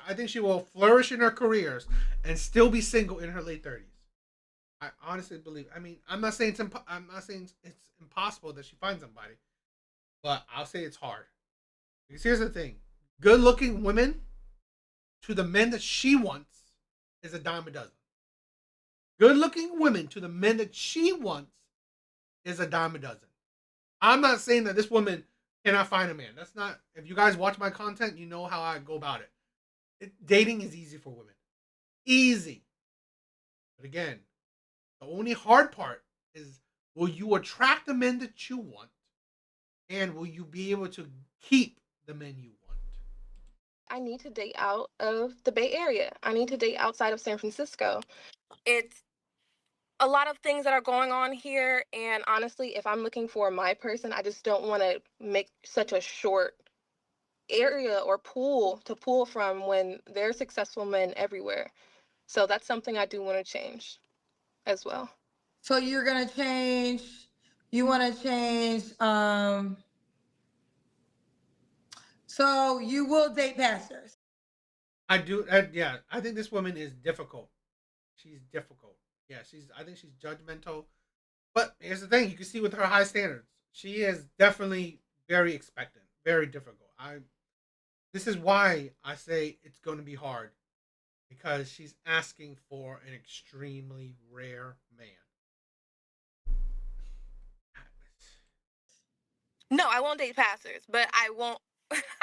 I think she will flourish in her careers and still be single in her late 30s. I honestly believe. I mean, I'm not saying it's impossible that she finds somebody, but I'll say it's hard. Because here's the thing: good-looking women to the men that she wants is a dime a dozen. Good-looking women to the men that she wants is a dime a dozen. I'm not saying that this woman cannot find a man. That's not. If you guys watch my content, you know how I go about it. Dating is easy for women. Easy. But again, the only hard part is, will you attract the men that you want? And will you be able to keep the men you want? I need to date out of the Bay Area. I need to date outside of San Francisco. It's a lot of things that are going on here, and honestly, if I'm looking for my person, I just don't want to make such a short area or pool to pull from when there's successful men everywhere. So that's something I do want to change as well. So you're gonna change. You want to change. So you will date pastors. I do. Yeah, I think this woman is difficult. She's difficult. Yeah, I think she's judgmental. But here's the thing: you can see with her high standards, she is definitely very expectant, very difficult. This is why I say it's going to be hard, because she's asking for an extremely rare man. No, I won't date pastors, but I won't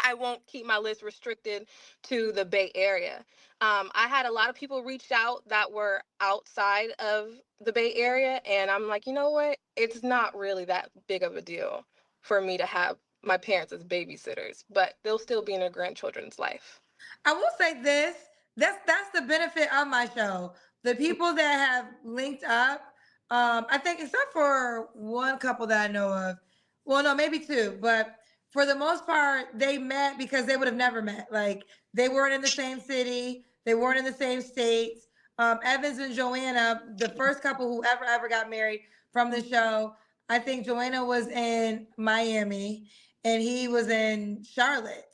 I won't keep my list restricted to the Bay Area. I had a lot of people reach out that were outside of the Bay Area, and I'm like, you know what? It's not really that big of a deal for me to have my parents as babysitters, but they'll still be in their grandchildren's life. I will say this. That's the benefit of my show. The people that have linked up, I think except for one couple that I know of. Well, no, maybe two, but for the most part, they met because they would have never met. Like they weren't in the same city, they weren't in the same states. Evans and Joanna, the first couple who ever got married from the show, I think Joanna was in Miami and he was in Charlotte,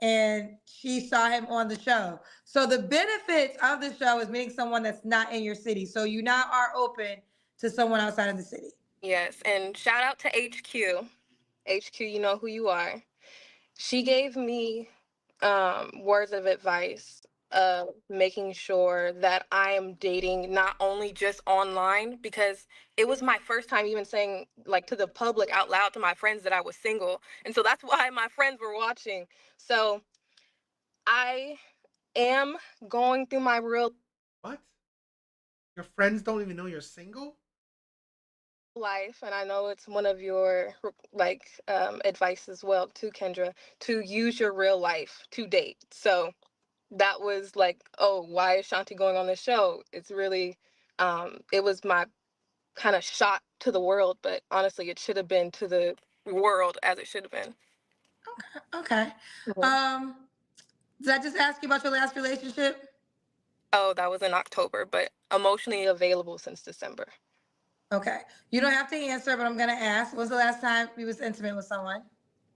and she saw him on the show. So the benefits of the show is meeting someone that's not in your city. So you now are open to someone outside of the city. Yes, and shout out to HQ. HQ, you know who you are. She gave me words of advice of making sure that I am dating not only just online, because it was my first time even saying like to the public out loud to my friends that I was single. And so that's why my friends were watching. So I am going through my real What? Your friends don't even know you're single? life, and I know it's one of your like advice as well too, Kendra, to use your real life to date. So that was like, oh, why is Shanti going on this show? It's really it was my kind of shot to the world, but honestly it should have been to the world as it should have been. Okay. Mhm. Did I just ask you about your last relationship? Oh, that was in October, but emotionally available since December. Okay. You don't have to answer, but I'm gonna ask. When's the last time you was intimate with someone?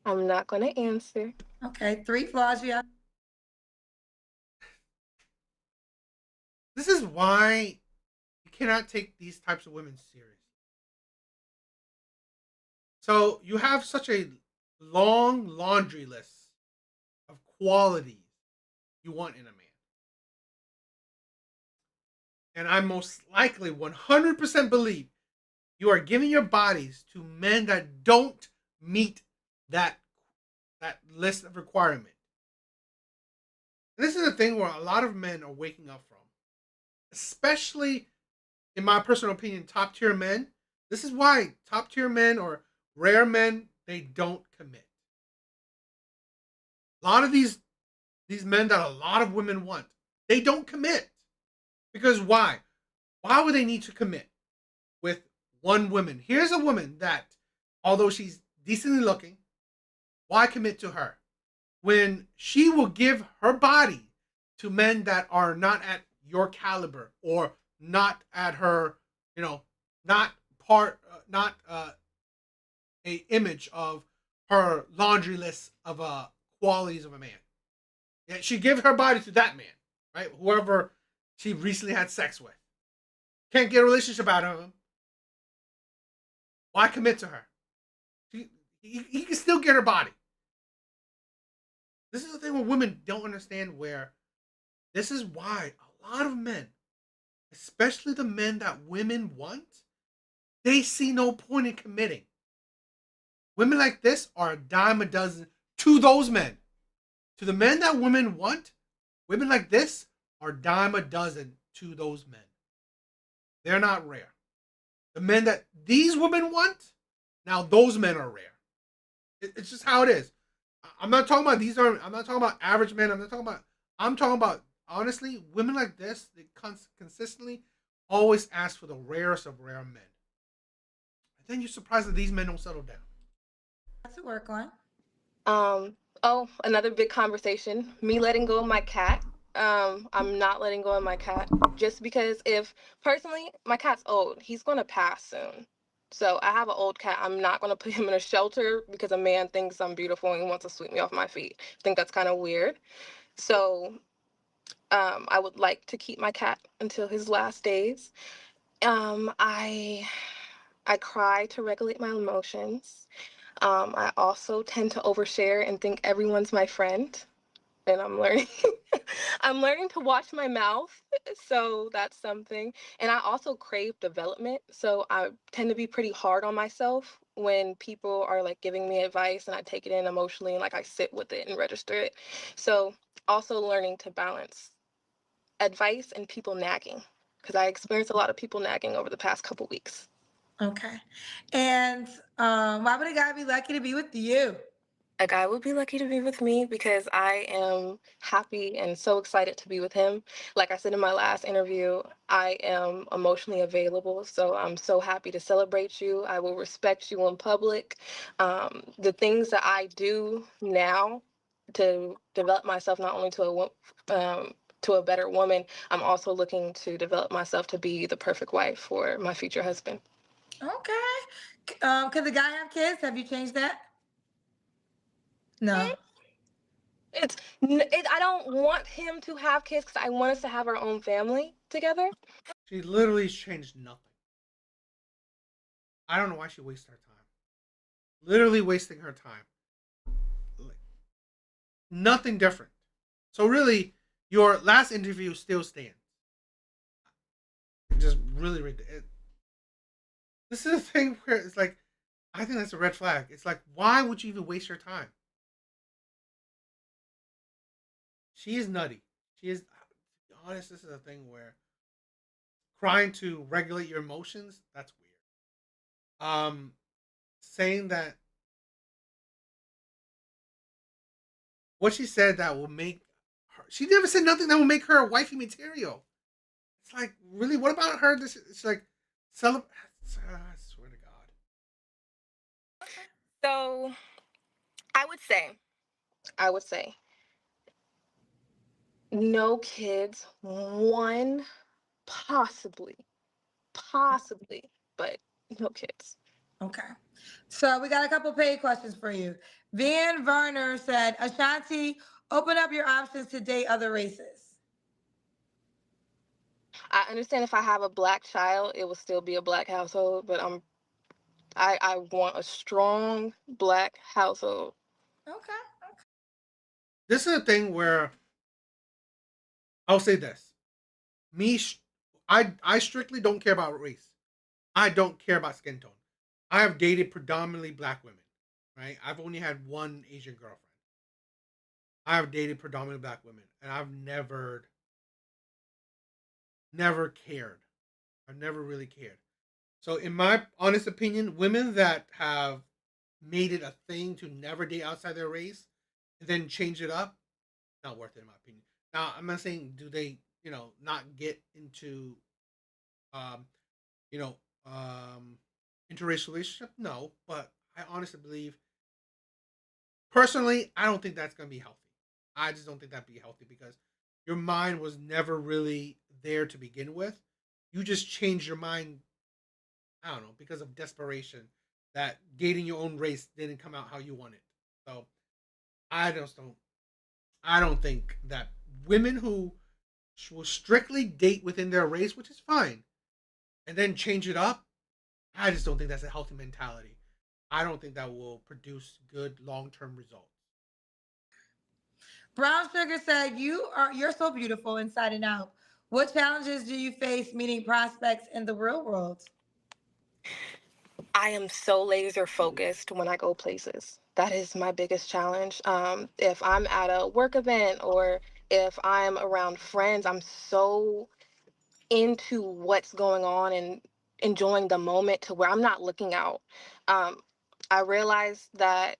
I'm not going to answer. Okay. 3 flaws you have. This is why you cannot take these types of women serious. So you have such a long laundry list of qualities you want in a man. And I most likely 100% believe you are giving your bodies to men that don't meet that that list of requirement. And this is the thing where a lot of men are waking up from, especially in my personal opinion, top tier men. This is why top tier men or rare men, they don't commit. A lot of these men that a lot of women want, they don't commit. Because why? Why would they need to commit with one woman? Here's a woman that, although she's decently looking, why commit to her? When she will give her body to men that are not at your caliber or not at her, not not a image of her laundry list of qualities of a man. Yeah, she give her body to that man, right? Whoever she recently had sex with. Can't get a relationship out of him. Why commit to her? He can still get her body. This is the thing where women don't understand, where this is why a lot of men, especially the men that women want, they see no point in committing. Women like this are a dime a dozen to those men. To the men that women want, women like this are dime a dozen to those men. They're not rare. The men that these women want, now those men are rare. It's just how it is. I'm not talking about I'm not talking about average men. I'm talking about honestly, women like this, they consistently always ask for the rarest of rare men. And then you're surprised that these men don't settle down. To work on. Oh, another big conversation. Me letting go of my cat. I'm not letting go of my cat just because if personally my cat's old, he's gonna pass soon. So I have an old cat. I'm not gonna put him in a shelter because a man thinks I'm beautiful and wants to sweep me off my feet. I think that's kind of weird. So I would like to keep my cat until his last days. I cry to regulate my emotions. I also tend to overshare and think everyone's my friend, and I'm learning. I'm learning to watch my mouth, so that's something. And I also crave development, so I tend to be pretty hard on myself when people are like giving me advice, and I take it in emotionally and like I sit with it and register it. So also learning to balance advice and people nagging, because I experienced a lot of people nagging over the past couple weeks. Okay. And why would a guy be lucky to be with you? A guy would be lucky to be with me because I am happy and so excited to be with him. Like I said in my last interview, I am emotionally available. So I'm so happy to celebrate you. I will respect you in public. The things that I do now to develop myself not only to a better woman, I'm also looking to develop myself to be the perfect wife for my future husband. Okay. Could the guy have kids? Have you changed that? No. I don't want him to have kids because I want us to have our own family together. She literally changed nothing. I don't know why she wastes her time. Literally wasting her time. Like, nothing different. So really, your last interview still stands. Just really read it. This is a thing where it's like, I think that's a red flag. It's like, why would you even waste your time? She is nutty. She is, to be honest, this is a thing where trying to regulate your emotions, that's weird. Saying that what she said that will make her, she never said nothing that will make her a wifey material. It's like, really, what about her? This, it's like, celebrate. I swear to God. So I would say no kids. One, possibly, but no kids. Okay. So we got a couple paid questions for you. Van Werner said, Ashanti, open up your options to date other races. I understand if I have a black child, it will still be a black household, but I want a strong black household. Okay. This is a thing where I'll say this: me, I strictly don't care about race. I don't care about skin tone. I have dated predominantly black women, right? I've only had one Asian girlfriend. I have dated predominantly black women, and I've never cared. I've never really cared. So, in my honest opinion, women that have made it a thing to never date outside their race and then change it up, not worth it in my opinion. Now, I'm not saying do they, not get into, um, you know, interracial relationship. No, but I honestly believe, personally, I don't think that's gonna be healthy. I just don't think that'd be healthy because your mind was never really there to begin with. You just changed your mind, I don't know, because of desperation that dating your own race didn't come out how you wanted. So I just don't I don't think that women who will strictly date within their race, which is fine, and then change it up, I just don't think that's a healthy mentality. I don't think that will produce good long term results. Brown Sugar said, you're so beautiful inside and out. What challenges do you face meeting prospects in the real world? I am so laser focused when I go places. That is my biggest challenge. If I'm at a work event or if I'm around friends, I'm so into what's going on and enjoying the moment to where I'm not looking out. Um, I realized that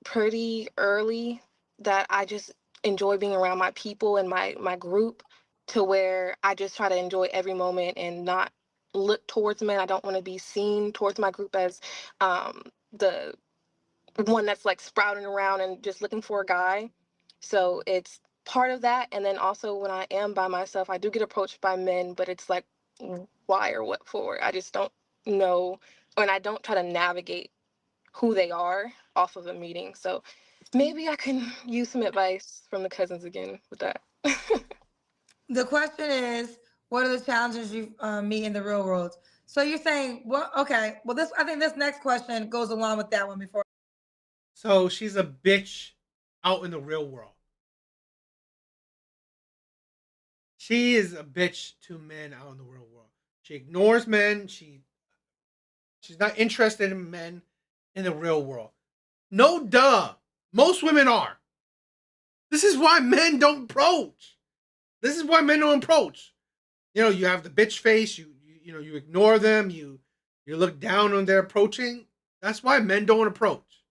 pretty early that I just enjoy being around my people and my group to where I just try to enjoy every moment and not look towards men. I don't want to be seen towards my group as the one that's like sprouting around and just looking for a guy. So it's part of that. And then also when I am by myself, I do get approached by men, but it's like, why or what for? I just don't know. And I don't try to navigate who they are off of a meeting. So maybe I can use some advice from the cousins again with that. The question is, what are the challenges you meet in the real world? So you're saying, well, okay, well, I think this next question goes along with that one before. So she's a bitch out in the real world. She is a bitch to men out in the real world. She ignores men. She's not interested in men in the real world. No duh. Most women are. This is why men don't approach. This is why men don't approach. You have the bitch face. You ignore them. You look down on their approaching. That's why men don't approach.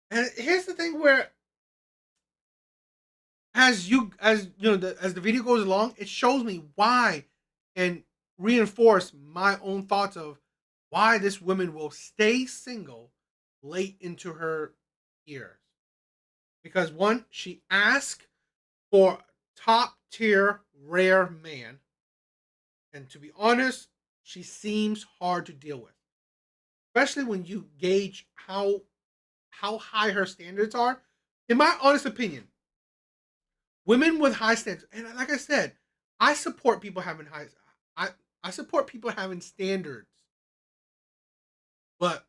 And here's the thing where, as the video goes along, it shows me why and reinforce my own thoughts of why this woman will stay single late into her years. Because one, she asked for top tier rare man, and to be honest, she seems hard to deal with, especially when you gauge how high her standards are. In my honest opinion, women with high standards, and like I said, I support people having I support people having standards. But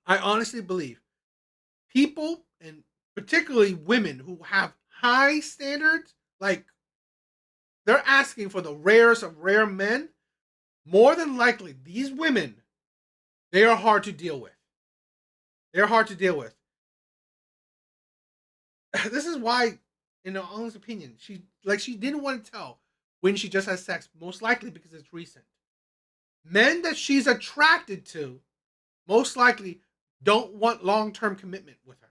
I honestly believe people, and particularly women who have high standards, like they're asking for the rarest of rare men, more than likely these women, they are hard to deal with. They're hard to deal with. This is why, in her honest opinion, she didn't want to tell when she just had sex, most likely because it's recent. Men that she's attracted to, most likely, don't want long-term commitment with her.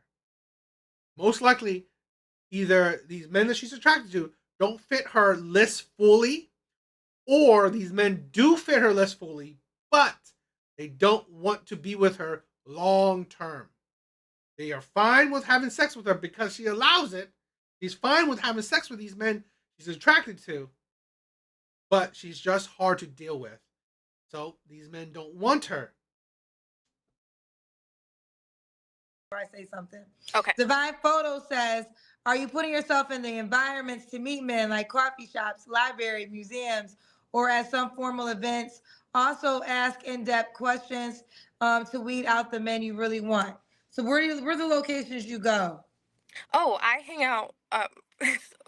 Most likely, either these men that she's attracted to don't fit her list fully, or these men do fit her list fully, but they don't want to be with her long term. They are fine with having sex with her because she allows it. She's fine with having sex with these men she's attracted to, but she's just hard to deal with. So these men don't want her. I say something. Okay. Divine Photo says, are you putting yourself in the environments to meet men like coffee shops, library, museums, or at some formal events? Also ask in-depth questions to weed out the men you really want. So where are the locations you go? Oh, I hang out.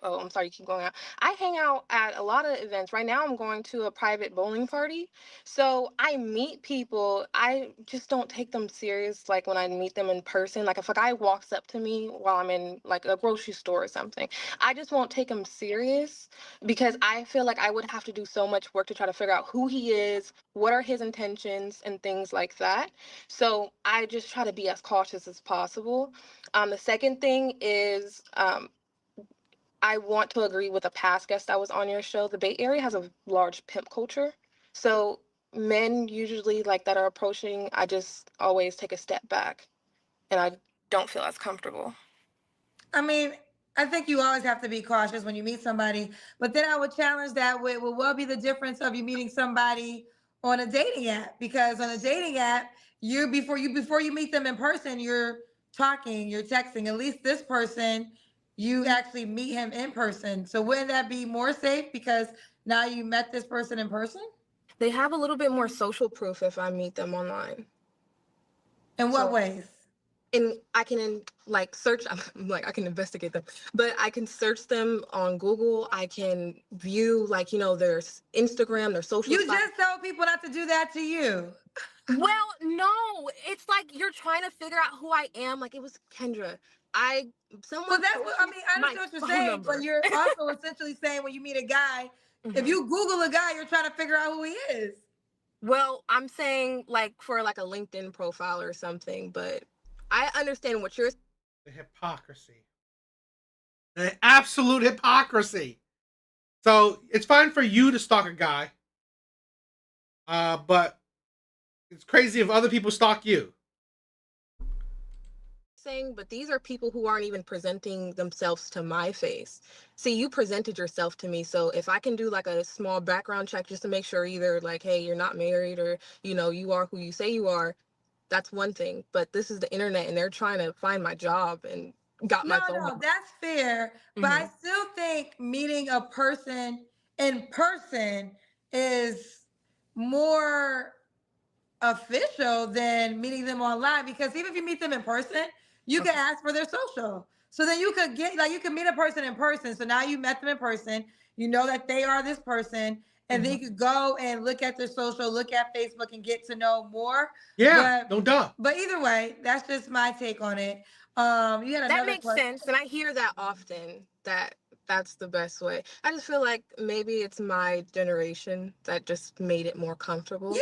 Oh, I'm sorry, you keep going out. I hang out at a lot of events. Right now, I'm going to a private bowling party. So I meet people. I just don't take them serious like when I meet them in person. Like if a guy walks up to me while I'm in like a grocery store or something, I just won't take him serious because I feel like I would have to do so much work to try to figure out who he is, what are his intentions, and things like that. So I just try to be as cautious as possible. The second thing is I want to agree with a past guest that was on your show. The Bay Area has a large pimp culture. So men usually like that are approaching, I just always take a step back and I don't feel as comfortable. I mean, I think you always have to be cautious when you meet somebody, but then I would challenge that with, well, what would be the difference of you meeting somebody on a dating app? Because on a dating app, before you meet them in person, you're talking, you're texting. At least this person, you actually meet him in person. So wouldn't that be more safe because now you met this person in person? They have a little bit more social proof if I meet them online. In what So- ways? And I can like search, I'm like I can investigate them, but I can search them on Google. I can view like, you know, their Instagram, their social You sites. just told people not to do that to you. Well, no, it's like you're trying to figure out who I am. Like it was Kendra. Someone. Well, that's told what I me mean. I my understand what you're phone saying, number. but you're also essentially saying when you meet a guy, if Mhm. you Google a guy, you're trying to figure out who he is. Well, I'm saying like for like a LinkedIn profile or something, but I understand what you're. The hypocrisy. The absolute hypocrisy. So it's fine for you to stalk a guy, but it's crazy if other people stalk you. Saying, but these are people who aren't even presenting themselves to my face. See, you presented yourself to me, so if I can do like a small background check just to make sure either like, hey, you're not married or you know you are who you say you are, that's one thing. But this is the internet, and they're trying to find my job and got my phone No, number. that's fair. But I still think meeting a person in person is more official than meeting them online because even if you meet them in person, you can ask for their social. So then you could get like you can meet a person in person. So now you met them in person, you know that they are this person, and then you could go and look at their social, look at Facebook and get to know more. Yeah, But no duh. either way, that's just my take on it. You had That another makes question. sense, and I hear that often. That's the best way. I just feel like maybe it's my generation that just made it more comfortable. Yeah,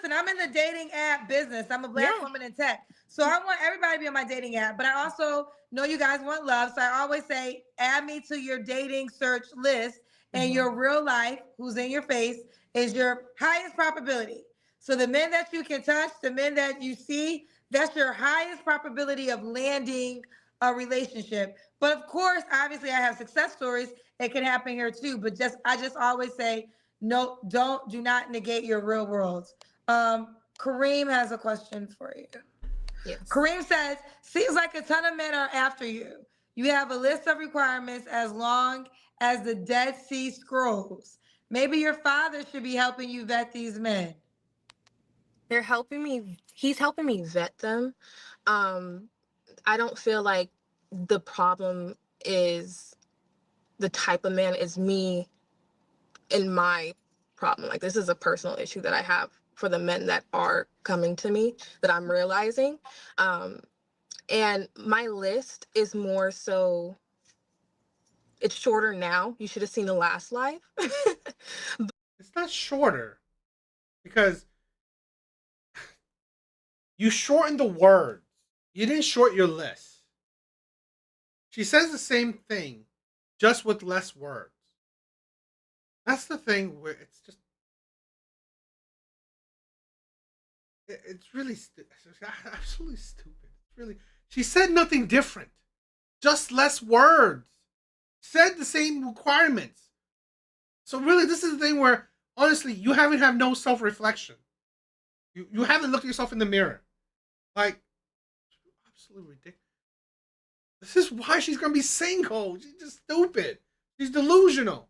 I'm in the dating app business. I'm a black woman in tech. So I want everybody to be on my dating app, but I also know you guys want love. So I always say, add me to your dating search list, and your real life, who's in your face, is your highest probability. So the men that you can touch, the men that you see, that's your highest probability of landing a relationship. But of course, obviously I have success stories. It can happen here too. But I just always say, no, do not negate your real world. Kareem has a question for you. Yes. Kareem says, seems like a ton of men are after you. You have a list of requirements as long as the Dead Sea Scrolls. Maybe your father should be helping you vet these men. They're helping me. He's helping me vet them. Um, I don't feel like the problem is the type of man, is me and my problem. Like, this is a personal issue that I have for the men that are coming to me that I'm realizing. Um, and my list is more so, it's shorter now. You should have seen the last live. It's not shorter because you shortened the words. You didn't short your list. She says the same thing, just with less words. That's the thing where it's just it's really it's absolutely stupid. It's really, she said nothing different, just less words. Said the same requirements. So really, this is the thing where honestly, you haven't have no self reflection. You haven't looked at yourself in the mirror. Like, absolutely ridiculous. This is why she's gonna be single. She's just stupid. She's delusional.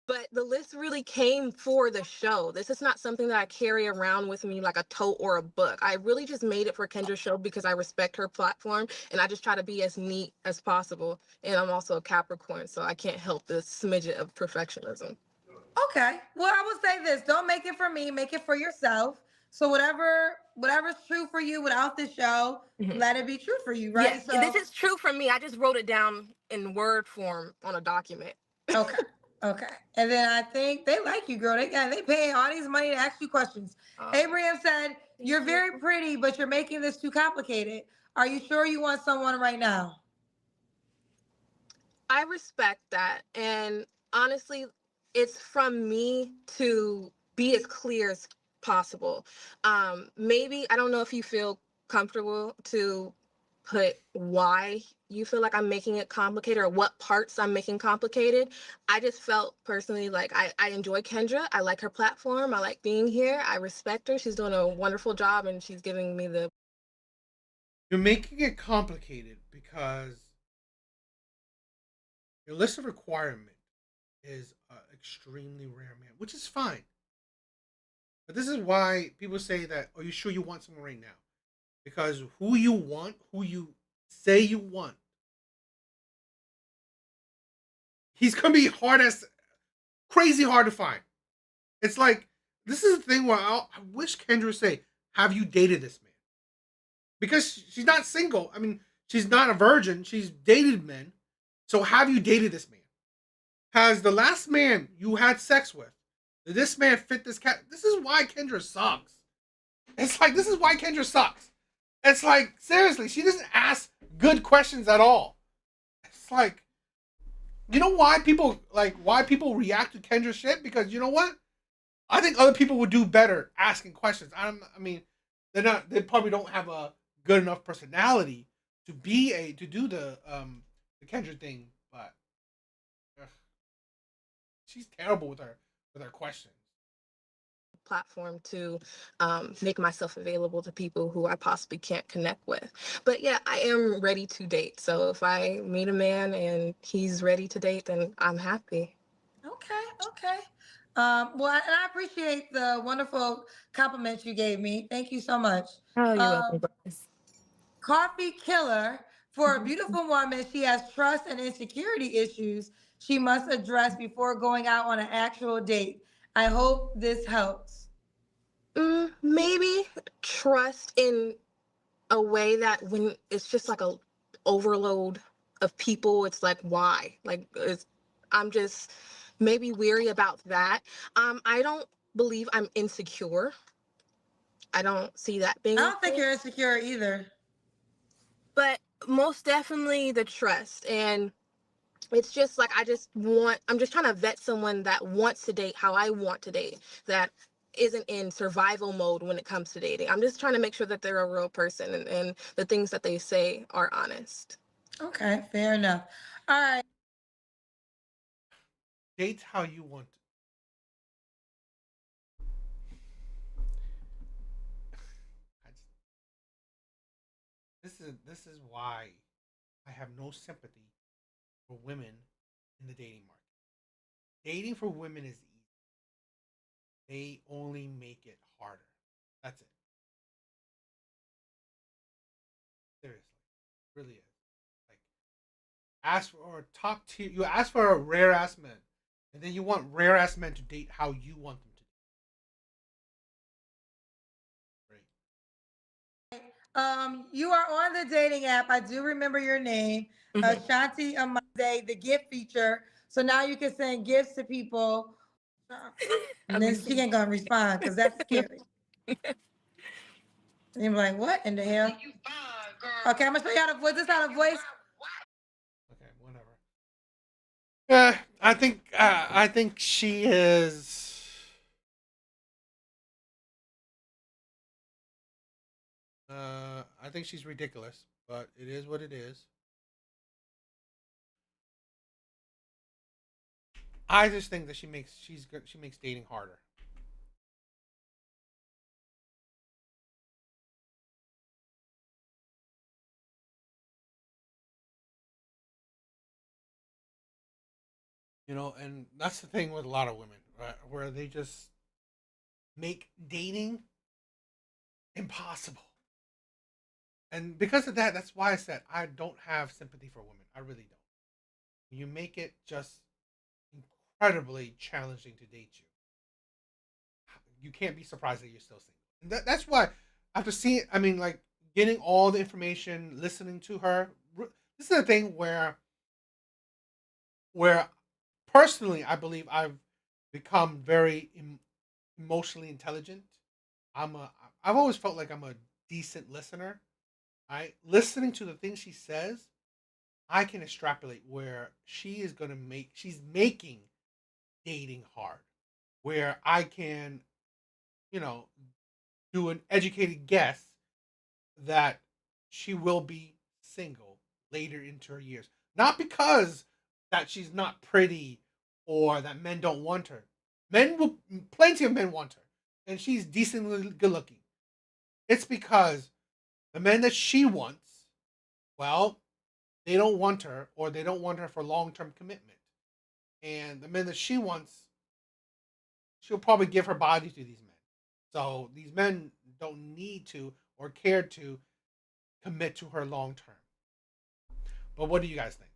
But the list really came for the show. This is not something that I carry around with me like a tote or a book. I really just made it for Kendra's show because I respect her platform and I just try to be as neat as possible. And I'm also a Capricorn, so I can't help this smidget of perfectionism. Okay. Well, I would say this: don't make it for me, make it for yourself. So whatever's true for you without the show, let it be true for you, right? Yes, So this is true for me. I just wrote it down in word form on a document. okay. Okay. And then I think they like you, girl. They paying all these money to ask you questions. Abraham said, "You're very pretty, but you're making this too complicated. Are you sure you want someone right now?" I respect that. And honestly, it's from me to be as clear as possible. Maybe, I don't know if you feel comfortable to put why you feel like I'm making it complicated or what parts I'm making complicated. I just felt personally like I enjoy Kendra. I like her platform. I like being here. I respect her. She's doing a wonderful job and she's giving me the. You're making it complicated because your list of requirement is extremely rare, man, which is fine. But this is why people say that, are you sure you want someone right now? Because who you want, who you say you want, he's gonna be hard as crazy hard to find. It's like, this is the thing where I wish Kendra would say, have you dated this man? Because she's not single. I mean, she's not a virgin. She's dated men. So have you dated this man? Has the last man you had sex with, did this man fit this cat? This is why Kendra sucks. It's like, this is why Kendra sucks. It's like, seriously, she doesn't ask good questions at all. It's like, you know why people react to Kendra shit? Because you know what? I think other people would do better asking questions. I mean, they probably don't have a good enough personality to do the Kendra thing, but ugh, she's terrible with her questions. Platform to make myself available to people who I possibly can't connect with. But yeah, I am ready to date. So if I meet a man and he's ready to date, then I'm happy. Okay, okay. Well, and I appreciate the wonderful compliments you gave me. Thank you so much. Oh, you're welcome, Um, Bryce. Coffee Killer, for a beautiful woman, she has trust and insecurity issues she must address before going out on an actual date. I hope this helps. Maybe trust in a way that when it's just like a overload of people, it's like, why? Like, I'm just maybe weary about that. I don't believe I'm insecure. I don't see that being I a don't think thing. you're insecure either. But most definitely the trust. And it's just like, I'm just trying to vet someone that wants to date how I want to date, that isn't in survival mode when it comes to dating. I'm just trying to make sure that they're a real person and the things that they say are honest. Okay, fair enough. All right. Date how you want. This is why I have no sympathy for women in the dating market. Dating for women is easy. They only make it harder. That's it. Seriously, it really is. Like, ask for a top tier. You ask for a rare ass man, and then you want rare ass men to date how you want them to. Great. You are on the dating app. I do remember your name, Shanti Amade, the gift feature. So now you can send gifts to people. And then she ain't gonna respond because that's scary. And you're like, what in the hell? Okay, I'm gonna show you how to voice. This how to voice. Okay, whatever. I think she is. I think she's ridiculous, but it is what it is. I just think that she makes dating harder. You know, and that's the thing with a lot of women, right? Where they just make dating impossible. And because of that, that's why I said I don't have sympathy for women. I really don't. You make it just incredibly challenging to date you. You can't be surprised that you're still single. And that's why after seeing, I mean, like getting all the information, listening to her. This is the thing where personally I believe I've become very emotionally intelligent. I've always felt like I'm a decent listener. I listening to the things she says, I can extrapolate where she's making dating hard. Where I can, you know, do an educated guess that she will be single later into her years. Not because that she's not pretty or that men don't want her. Plenty of men want her. And she's decently good looking. It's because the men that she wants, well, they don't want her or they don't want her for long term commitment. And the men that she wants, she'll probably give her body to these men. So these men don't need to or care to commit to her long term. But what do you guys think?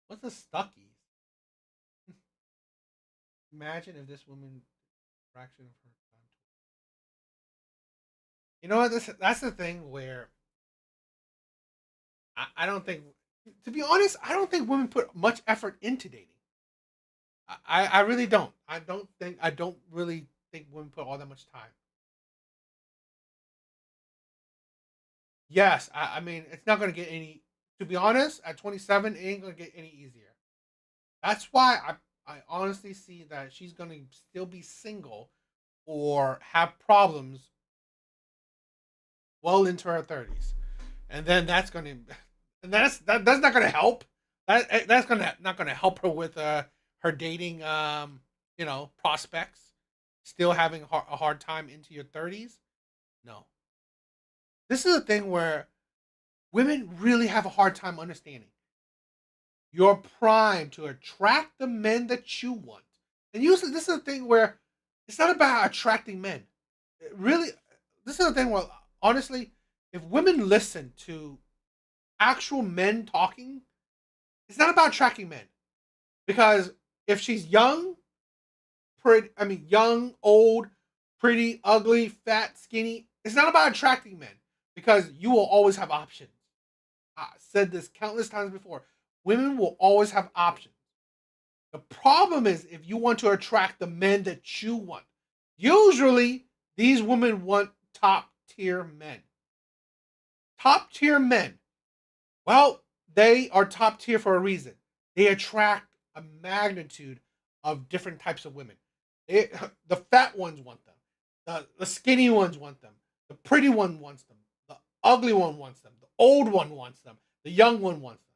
What's the Stuckies? Imagine if this woman fraction of her time. You know what? That's the thing where I don't think, to be honest, I don't think women put much effort into dating. I really don't. I don't really think women put all that much time. Yes, I mean it's not gonna get any. To be honest, at 27, it ain't gonna get any easier. That's why I honestly see that she's gonna still be single or have problems well into her 30s, and then that's not gonna help. That's gonna not gonna help her with her dating prospects. Still having a hard time into your 30s. No, this is a thing where women really have a hard time understanding. You're primed to attract the men that you want. And usually, this is a thing where it's not about attracting men. Really, this is a thing where, honestly, if women listen to actual men talking, it's not about attracting men. Because if she's young, young, old, pretty, ugly, fat, skinny, it's not about attracting men. Because you will always have options. I said this countless times before. Women will always have options. The problem is if you want to attract the men that you want. Usually, these women want top tier men. Top tier men. Well, they are top tier for a reason. They attract a magnitude of different types of women. The fat ones want them. The skinny ones want them. The pretty one wants them. The ugly one wants them. The old one wants them. The young one wants them.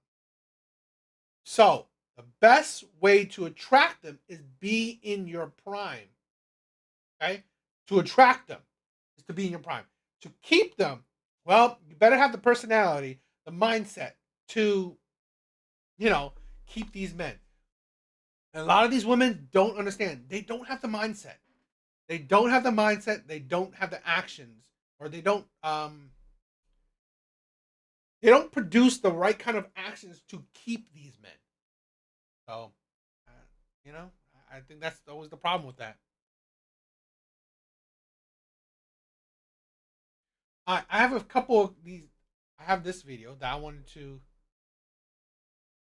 So The best way to attract them is be in your prime. Okay? To attract them is to be in your prime. To keep them, well, you better have the personality, the mindset to, keep these men. And a lot of these women don't understand. They don't have the mindset. They don't have the mindset. They don't have the actions, or they don't produce the right kind of actions to keep these men. So, I think that's always the problem with that. I have a couple of these. I have this video that I wanted to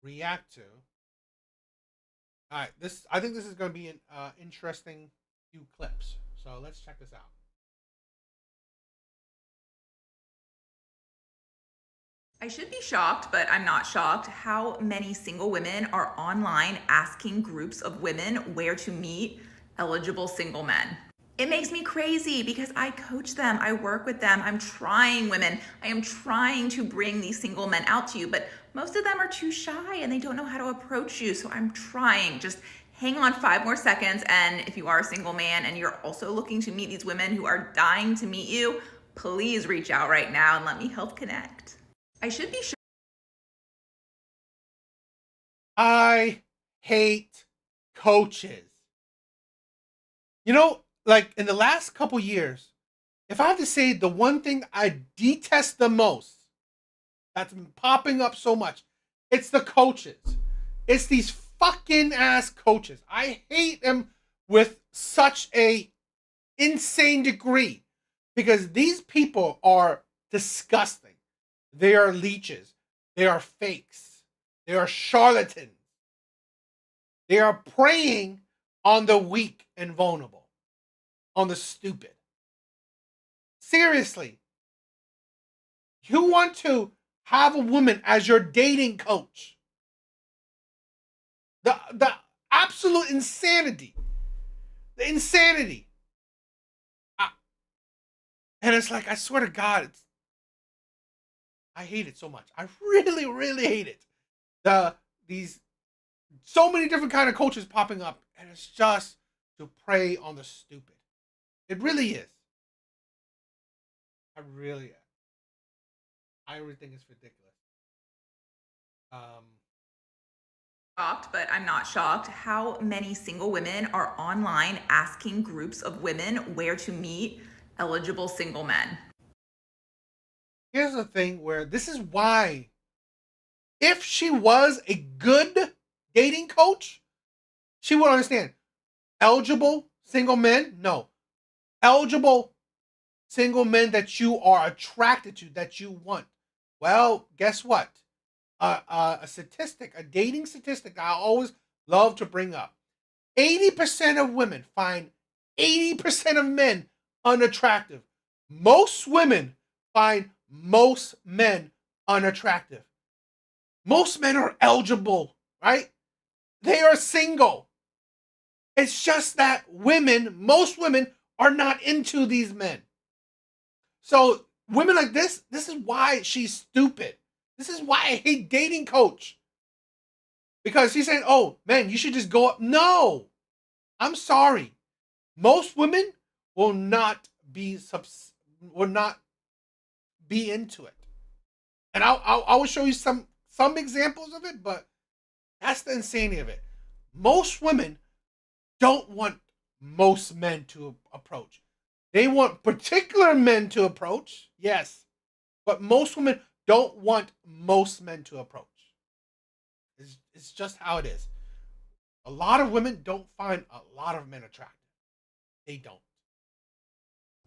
react to. All right, I think this is going to be an interesting few clips. So let's check this out. I should be shocked, but I'm not shocked how many single women are online asking groups of women where to meet eligible single men. It makes me crazy because I coach them, I work with them, I'm trying women, I am trying to bring these single men out to you, but most of them are too shy and they don't know how to approach you, so I'm trying. Just hang on 5 more seconds, and if you are a single man and you're also looking to meet these women who are dying to meet you, please reach out right now and let me help connect. I should be sure. I hate coaches. Like in the last couple years, if I have to say the one thing I detest the most that's been popping up so much, it's the coaches. It's these fucking ass coaches. I hate them with such a insane degree because these people are disgusting. They are leeches. They are fakes. They are charlatans. They are preying on the weak and vulnerable, on the stupid. Seriously. You want to have a woman as your dating coach. The absolute insanity. The insanity. And it's like, I swear to God, I hate it so much. I really, really hate it. These so many different kind of coaches popping up, and it's just to prey on the stupid. It really is. I really think it's ridiculous. Shocked, but I'm not shocked how many single women are online asking groups of women where to meet eligible single men. Here's the thing where this is why, if she was a good dating coach, she would understand. Eligible single men? No. Eligible single men that you are attracted to, that you want. Well, guess what? A statistic, a dating statistic I always love to bring up. 80% of women find 80% of men unattractive. Most women find most men unattractive. Most men are eligible, right? They are single. It's just that most women are not into these men. So women like this is why she's stupid. This is why I hate dating coach. Because she's saying, oh, man, you should just go up. No, I'm sorry. Most women will not be into it. And I will show you some examples of it, but that's the insanity of it. Most women don't want most men to approach. They want particular men to approach, yes, but most women don't want most men to approach. It's just how it is. A lot of women don't find a lot of men attractive. They don't.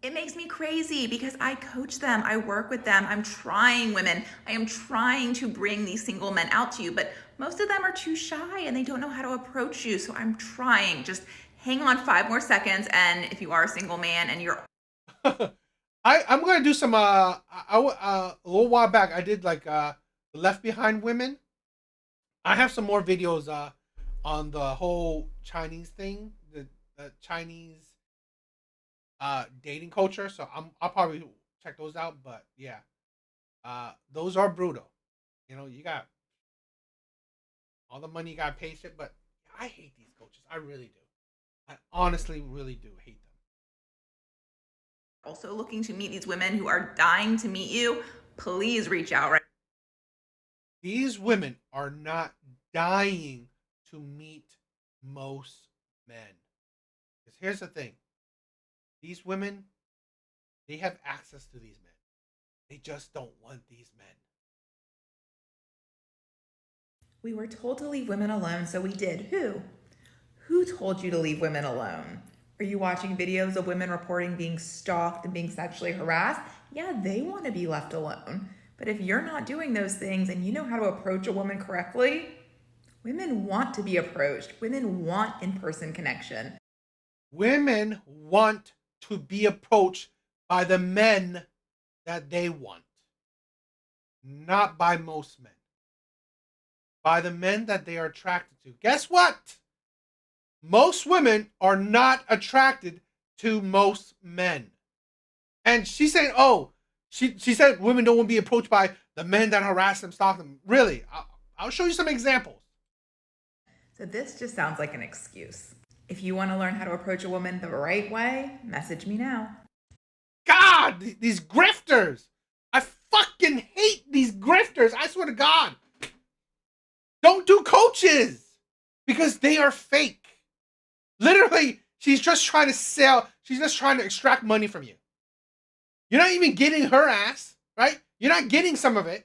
It makes me crazy because I coach them, I work with them, I'm trying women, I am trying to bring these single men out to you, but most of them are too shy and they don't know how to approach you, so I'm trying. Just hang on 5 more seconds, and if you are a single man and you're... I'm going to do some, a little while back, I did like Left Behind Women. I have some more videos on the whole Chinese thing, the Chinese dating culture. So I'll probably check those out. But yeah, those are brutal. You got all the money you got paid shit. But I hate these coaches. I really do. I honestly really do hate them. Also looking to meet these women who are dying to meet you, please reach out right. These women are not dying to meet most men. Because here's the thing. These women, they have access to these men. They just don't want these men. We were told to leave women alone, so we did. Who? Who told you to leave women alone? Are you watching videos of women reporting being stalked and being sexually harassed? Yeah, they want to be left alone. But if you're not doing those things and you know how to approach a woman correctly, women want to be approached. Women want in-person connection. Women want to be approached by the men that they want, not by most men. By the men that they are attracted to. Guess what? Most women are not attracted to most men. And she's saying, oh, she said women don't want to be approached by the men that harass them, stalk them. Really? I'll show you some examples. So this just sounds like an excuse. If you want to learn how to approach a woman the right way, message me now. God, these grifters. I fucking hate these grifters. I swear to God. Don't do coaches because they are fake. Literally, she's just trying to sell. She's just trying to extract money from you. You're not even getting her ass, right? You're not getting some of it,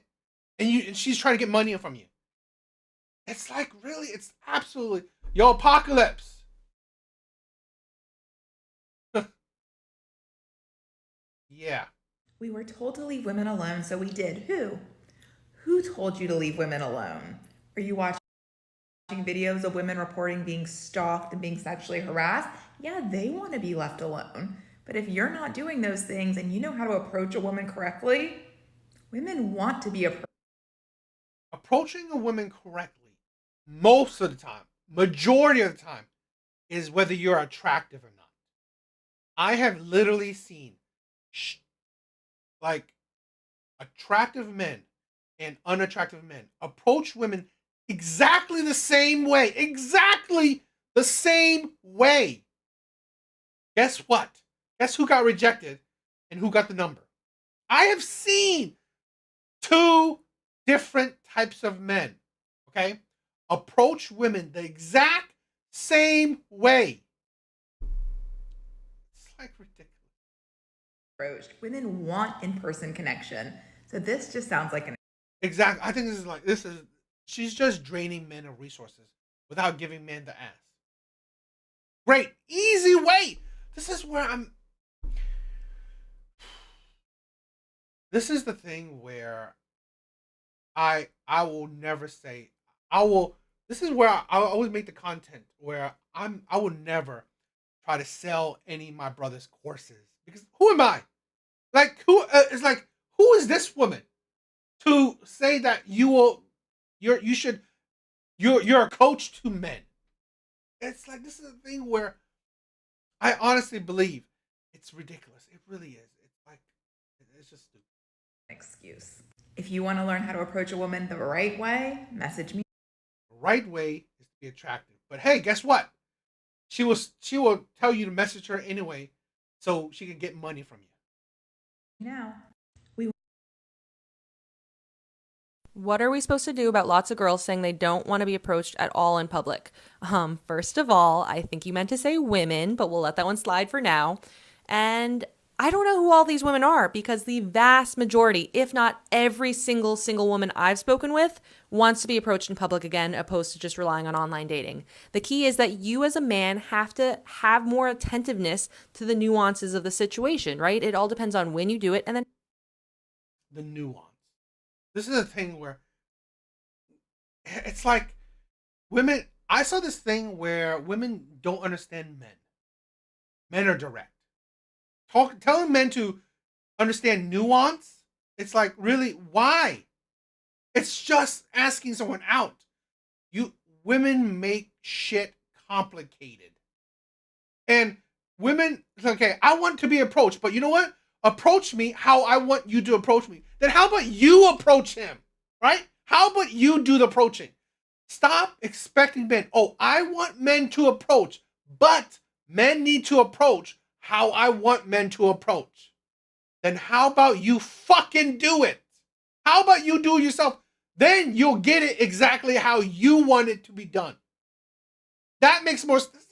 and she's trying to get money from you. It's like, really, it's absolutely, yo, Apocalypse. Yeah. We were told to leave women alone, so we did. Who? Who told you to leave women alone? Are you watching videos of women reporting being stalked and being sexually harassed? Yeah, they want to be left alone. But if you're not doing those things and you know how to approach a woman correctly, women want to be approached. Approaching a woman correctly, most of the time, majority of the time, is whether you're attractive or not. I have literally seen like attractive men and unattractive men approach women exactly the same way. Exactly the same way. Guess what? Guess who got rejected and who got the number? I have seen two different types of men, okay, approach women the exact same way. It's like ridiculous. Women want in-person connection. So this just sounds like an Exactly. I think she's just draining men of resources without giving men the ass. Great. Easy way. This is the thing where I will never say, this is where I always make the content where I will never try to sell any of my brother's courses, because who am I? Like, who is this woman to say that you're a coach to men? It's like, this is a thing where I honestly believe it's ridiculous. It really is. It's like, it's just stupid. excuse. If you want to learn how to approach a woman the right way, message me. The right way is to be attractive. But hey, guess what? She will tell you to message her anyway so she can get money from you. Now. What are we supposed to do about lots of girls saying they don't want to be approached at all in public? First of all, I think you meant to say women, but we'll let that one slide for now. And I don't know who all these women are, because the vast majority, if not every single woman I've spoken with, wants to be approached in public again, opposed to just relying on online dating. The key is that you as a man have to have more attentiveness to the nuances of the situation, right? It all depends on when you do it, and then the nuance. This is a thing where it's like women. I saw this thing where women don't understand men. Men are direct. Telling men to understand nuance, it's like, really, why? It's just asking someone out. Women make shit complicated. And women, okay, I want to be approached, but you know what? Approach me how I want you to approach me. Then how about you approach him, right? How about you do the approaching? Stop expecting men. Oh, I want men to approach, but men need to approach how I want men to approach. Then how about you fucking do it? How about you do it yourself? Then you'll get it exactly how you want it to be done. That makes more sense.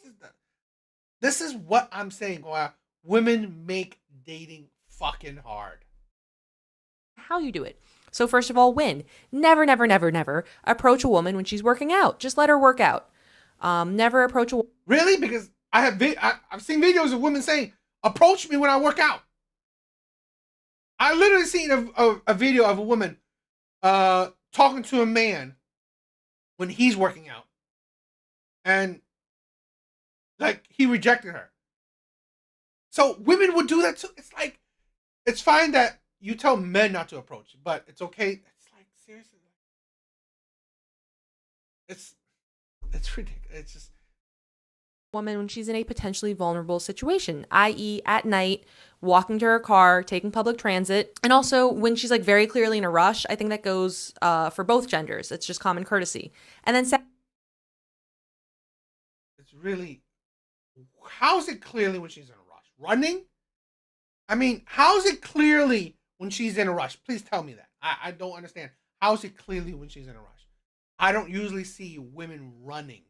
This is what I'm saying. Wow. Women make dating fucking hard. How you do it. So first of all, win. Never, never, never, never approach a woman when she's working out. Just let her work out. Never approach a Really? Because I've seen videos of women saying, approach me when I work out. I literally seen a video of a woman talking to a man when he's working out. And like he rejected her. So women would do that too. It's like, it's fine that you tell men not to approach, but it's okay. It's like, seriously. It's ridiculous. It's just, woman when she's in a potentially vulnerable situation, i.e. at night, walking to her car, taking public transit, and also when she's like very clearly in a rush. I think that goes for both genders. It's just common courtesy. And then it's really, how's it clearly when she's in a rush? Running? I mean, how's it clearly when she's in a rush? Please tell me that. I don't understand. How's it clearly when she's in a rush? I don't usually see women running,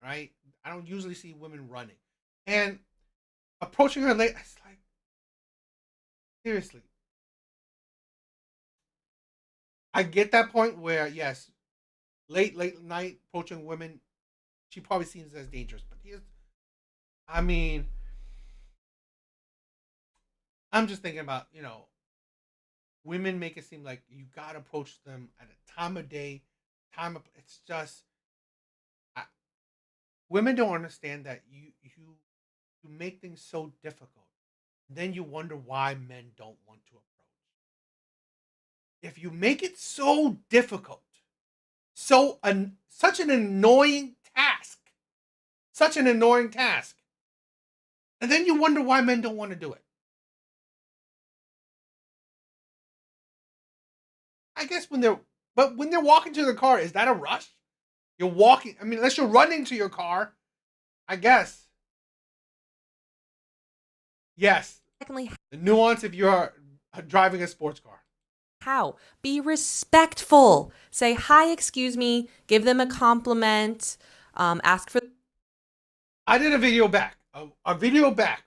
right? I don't usually see women running. And approaching her late, it's like, seriously. I get that point where, yes, late night approaching women, she probably seems as dangerous. But I mean, I'm just thinking about, women make it seem like you gotta approach them at a time of day, it's just, women don't understand that you make things so difficult. Then you wonder why men don't want to approach. If you make it so difficult, such an annoying task, and then you wonder why men don't want to do it. I guess when they're walking to the car, is that a rush? You're walking, I mean, unless you're running to your car, I guess. Yes. secondly, The nuance if you're driving a sports car. how? Be respectful. Say hi, excuse me, give them a compliment, ask for. I did a video back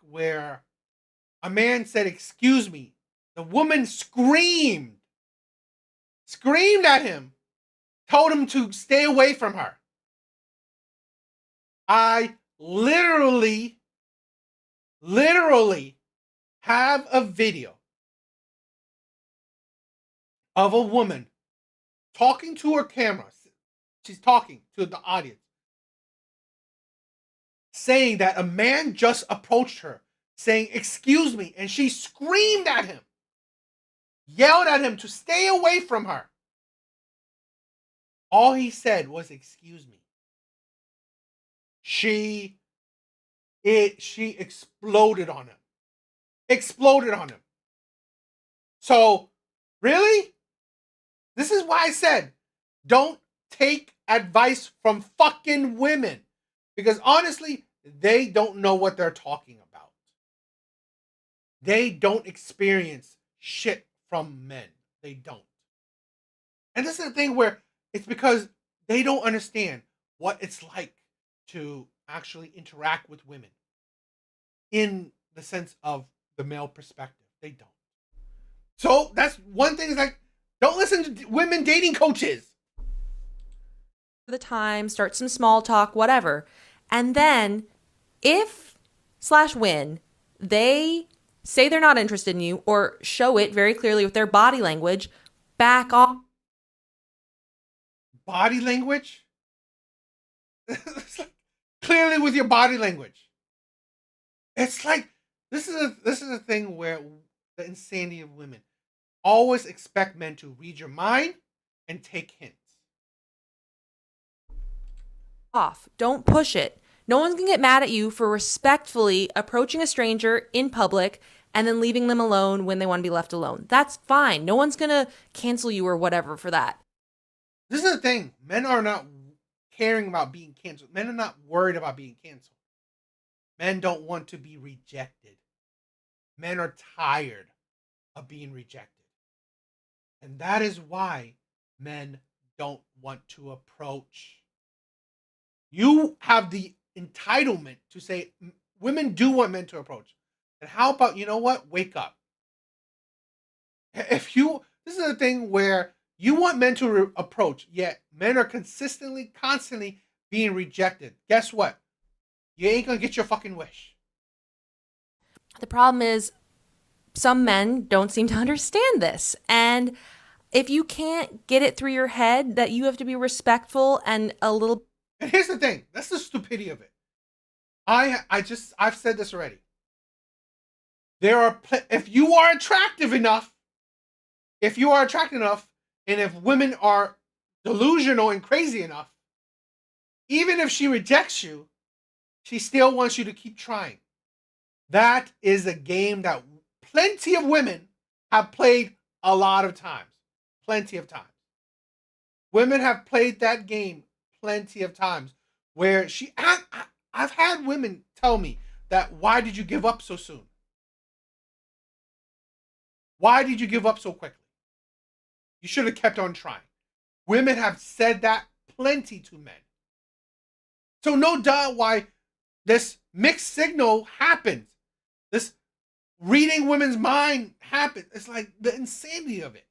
where a man said, excuse me. The woman screamed at him, told him to stay away from her. I literally have a video of a woman talking to her camera. She's talking to the audience, saying that a man just approached her, saying, excuse me, and she screamed at him, yelled at him to stay away from her. All he said was, excuse me. She exploded on him. So, really? This is why I said, don't take advice from fucking women. Because honestly, they don't know what they're talking about. They don't experience shit from men. They don't. And this is the thing where it's because they don't understand what it's like to actually interact with women in the sense of the male perspective. They don't. So that's one thing, is like, don't listen to women dating coaches. The time, start some small talk, whatever. And then if/when they say they're not interested in you or show it very clearly with their body language, back off. Body language? Clearly with your body language. It's like, this is a thing where the insanity of women always expect men to read your mind and take hints. Off. Don't push it. No one's gonna get mad at you for respectfully approaching a stranger in public and then leaving them alone when they want to be left alone. That's fine. No one's gonna cancel you or whatever for that. This is the thing. Men are not caring about being canceled. Men are not worried about being canceled. Men don't want to be rejected. Men are tired of being rejected. And that is why men don't want to approach. You have the entitlement to say women do want men to approach. And how about, you know what? Wake up. This is the thing where you want men to approach, yet men are constantly being rejected. Guess what? You ain't gonna get your fucking wish. The problem is some men don't seem to understand this. And if you can't get it through your head that you have to be respectful and a little... And here's the thing. That's the stupidity of it. I've said this already. If you are attractive enough, and if women are delusional and crazy enough, even if she rejects you, she still wants you to keep trying. That is a game that plenty of women have played a lot of times. Plenty of times. Women have played that game plenty of times where I've had women tell me that, why did you give up so soon? Why did you give up so quickly? You should have kept on trying. Women have said that plenty to men. So no doubt why this mixed signal happens. This reading women's mind happens. It's like the insanity of it.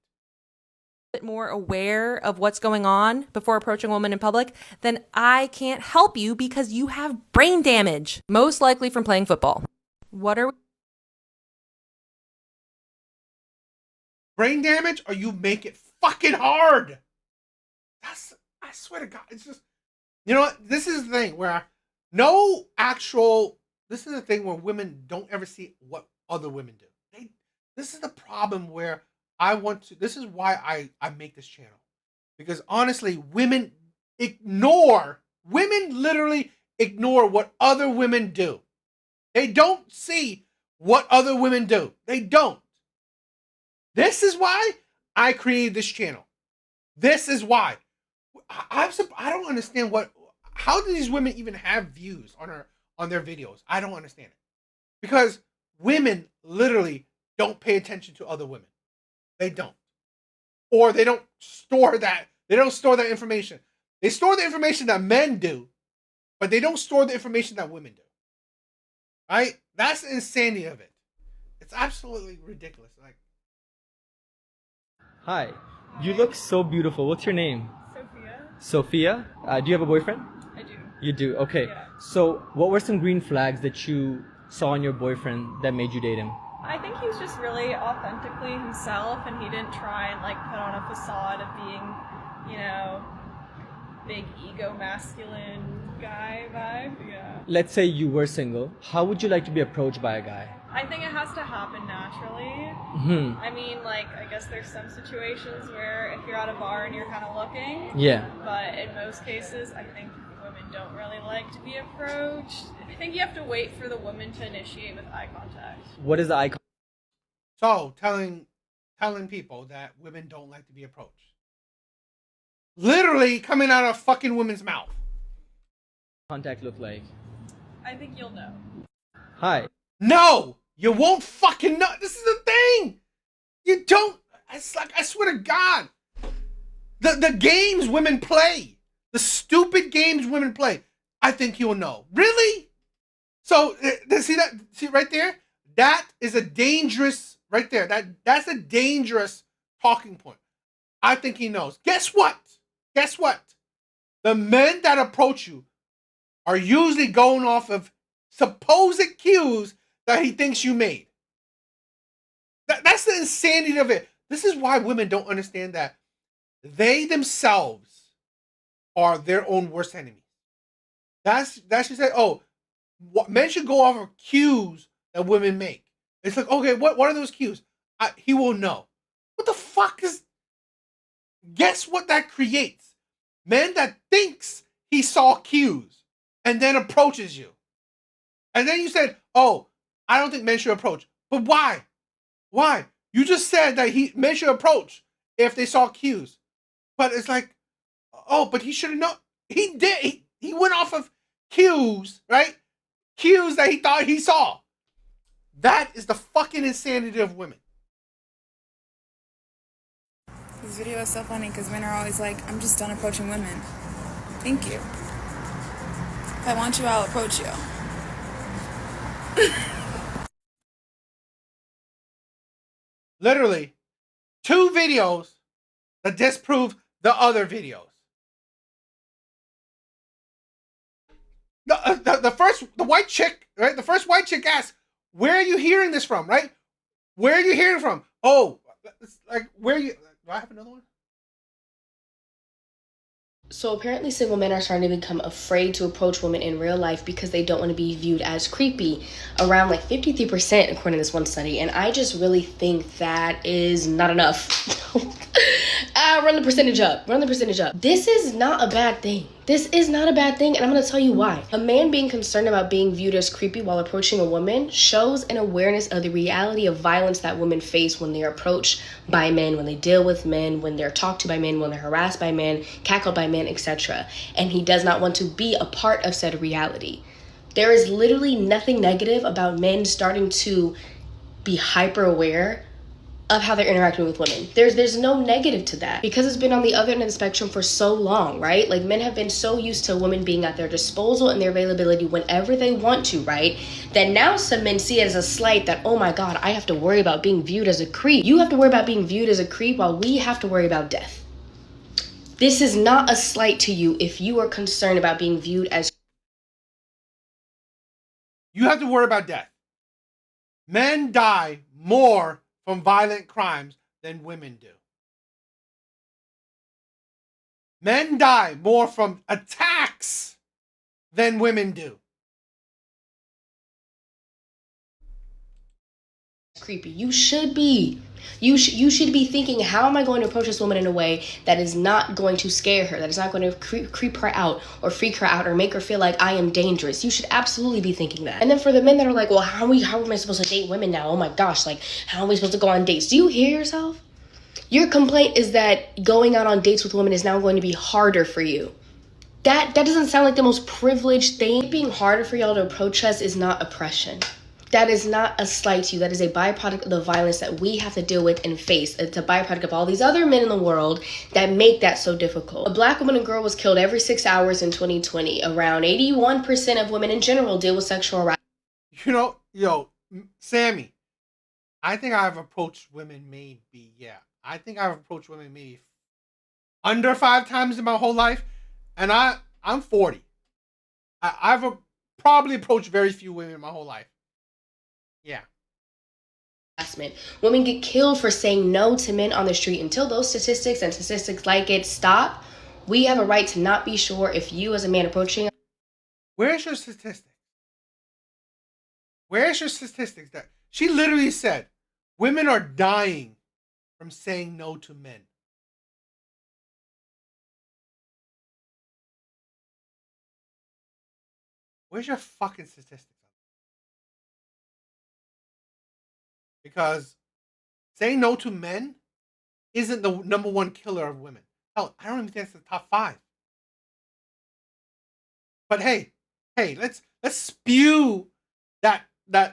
More aware of what's going on before approaching a woman in public, then I can't help you because you have brain damage, most likely from playing football. What are we? Brain damage, or you make it fucking hard. I swear to God, it's just, you know what? This is the thing where this is the thing where women don't ever see what other women do. This is the problem where this is why I make this channel. Because honestly, women literally ignore what other women do. They don't see what other women do. They don't. This is why I created this channel. This is why. I don't understand how do these women even have views on their videos? I don't understand it. Because women literally don't pay attention to other women. They don't. Or they don't store that. They don't store that information. They store the information that men do, but they don't store the information that women do. Right? That's the insanity of it. It's absolutely ridiculous. Like, hi, you look so beautiful. What's your name? Sophia. Sophia? Do you have a boyfriend? I do. You do? Okay. Yeah. So what were some green flags that you saw in your boyfriend that made you date him? I think he was just really authentically himself, and he didn't try and like put on a facade of being, big ego masculine guy vibe. Yeah. Let's say you were single. How would you like to be approached by a guy? I think it has to happen naturally. I mean, I guess there's some situations where if you're at a bar and you're kind of looking. Yeah. But in most cases, I think women don't really like to be approached. I think you have to wait for the woman to initiate with eye contact. What is the eye contact? So telling people that women don't like to be approached. Literally coming out of fucking women's mouth. Contact look like? I think you'll know. Hi. No! You won't fucking know. This is the thing. You don't. It's like, I swear to God. The games women play. The stupid games women play. I think you'll know. Really? So, see that? See right there? That is a dangerous, right there. That's a dangerous talking point. I think he knows. Guess what? Guess what? The men that approach you are usually going off of supposed cues that he thinks you made. That's the insanity of it. This is why women don't understand that they themselves are their own worst enemy. That's she said, men should go off of cues that women make. It's like, okay, what are those cues? He will know. What the fuck is... Guess what that creates? Men that thinks he saw cues and then approaches you. And then you said, I don't think men should approach. But why? Why? You just said that men should approach if they saw cues. But it's like, oh, but he should have known. He did. He went off of cues, right? Cues that he thought he saw. That is the fucking insanity of women. This video is so funny because men are always like, I'm just done approaching women. Thank you. If I want you, I'll approach you. Literally, 2 videos that disprove the other videos. The white chick, right? The first white chick asks, where are you hearing this from, right? Where are you hearing from? Oh, it's like, where are you? Do I have another one? So apparently single men are starting to become afraid to approach women in real life because they don't want to be viewed as creepy. Around like 53% according to this one study. And I just really think that is not enough. Run the percentage up. Run the percentage up. This is not a bad thing. This is not a bad thing, and I'm going to tell you why. A man being concerned about being viewed as creepy while approaching a woman shows an awareness of the reality of violence that women face when they are approached by men, when they deal with men, when they're talked to by men, when they're harassed by men, cackled by men, etc. And he does not want to be a part of said reality. There is literally nothing negative about men starting to be hyper aware of how they're interacting with women. There's no negative to that because it's been on the other end of the spectrum for so long, right? Like men have been so used to women being at their disposal and their availability whenever they want to, right? That now some men see it as a slight that, oh my God, I have to worry about being viewed as a creep. You have to worry about being viewed as a creep while we have to worry about death. This is not a slight to you if you are concerned about being viewed as. You have to worry about death. Men die more from violent crimes than women do. Men die more from attacks than women do. Creepy. You should be. You should be thinking, how am I going to approach this woman in a way that is not going to scare her, that is not going to creep her out or freak her out or make her feel like I am dangerous. You should absolutely be thinking that. And then for the men that are like, well, how am I supposed to date women now? Oh my gosh, like, how am I supposed to go on dates? Do you hear yourself? Your complaint is that going out on dates with women is now going to be harder for you. That doesn't sound like the most privileged thing. Being harder for y'all to approach us is not oppression. That is not a slight to you. That is a byproduct of the violence that we have to deal with and face. It's a byproduct of all these other men in the world that make that so difficult. A black woman and girl was killed every 6 hours in 2020. Around 81% of women in general deal with sexual harassment. You know, yo, Sammy, I think I've approached women I think I've approached women maybe under 5 times in my whole life. And I'm 40. I've probably approached very few women in my whole life. Yeah. Women get killed for saying no to men on the street. Until those statistics and statistics like it stop, we have a right to not be sure if you as a man approaching. Where's your statistics? Where's your statistics? That she literally said women are dying from saying no to men. Where's your fucking statistics? Because saying no to men isn't the number 1 killer of women. Hell, I don't even think it's the top 5. But hey, let's spew that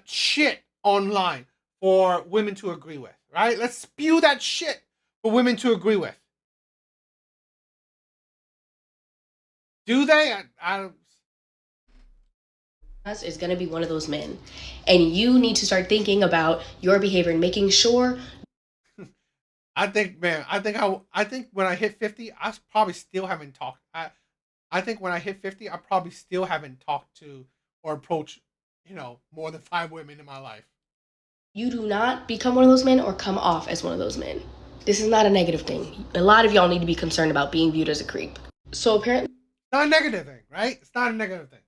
shit online for women to agree with, right? Let's spew that shit for women to agree with. Do they? I don't. Is going to be one of those men, and you need to start thinking about your behavior and making sure. I think when I hit 50, I probably still haven't talked. I think when I hit 50, I probably still haven't talked to or approached, more than 5 women in my life. You do not become one of those men or come off as one of those men. This is not a negative thing. A lot of y'all need to be concerned about being viewed as a creep. So apparently, it's not a negative thing, right? It's not a negative thing.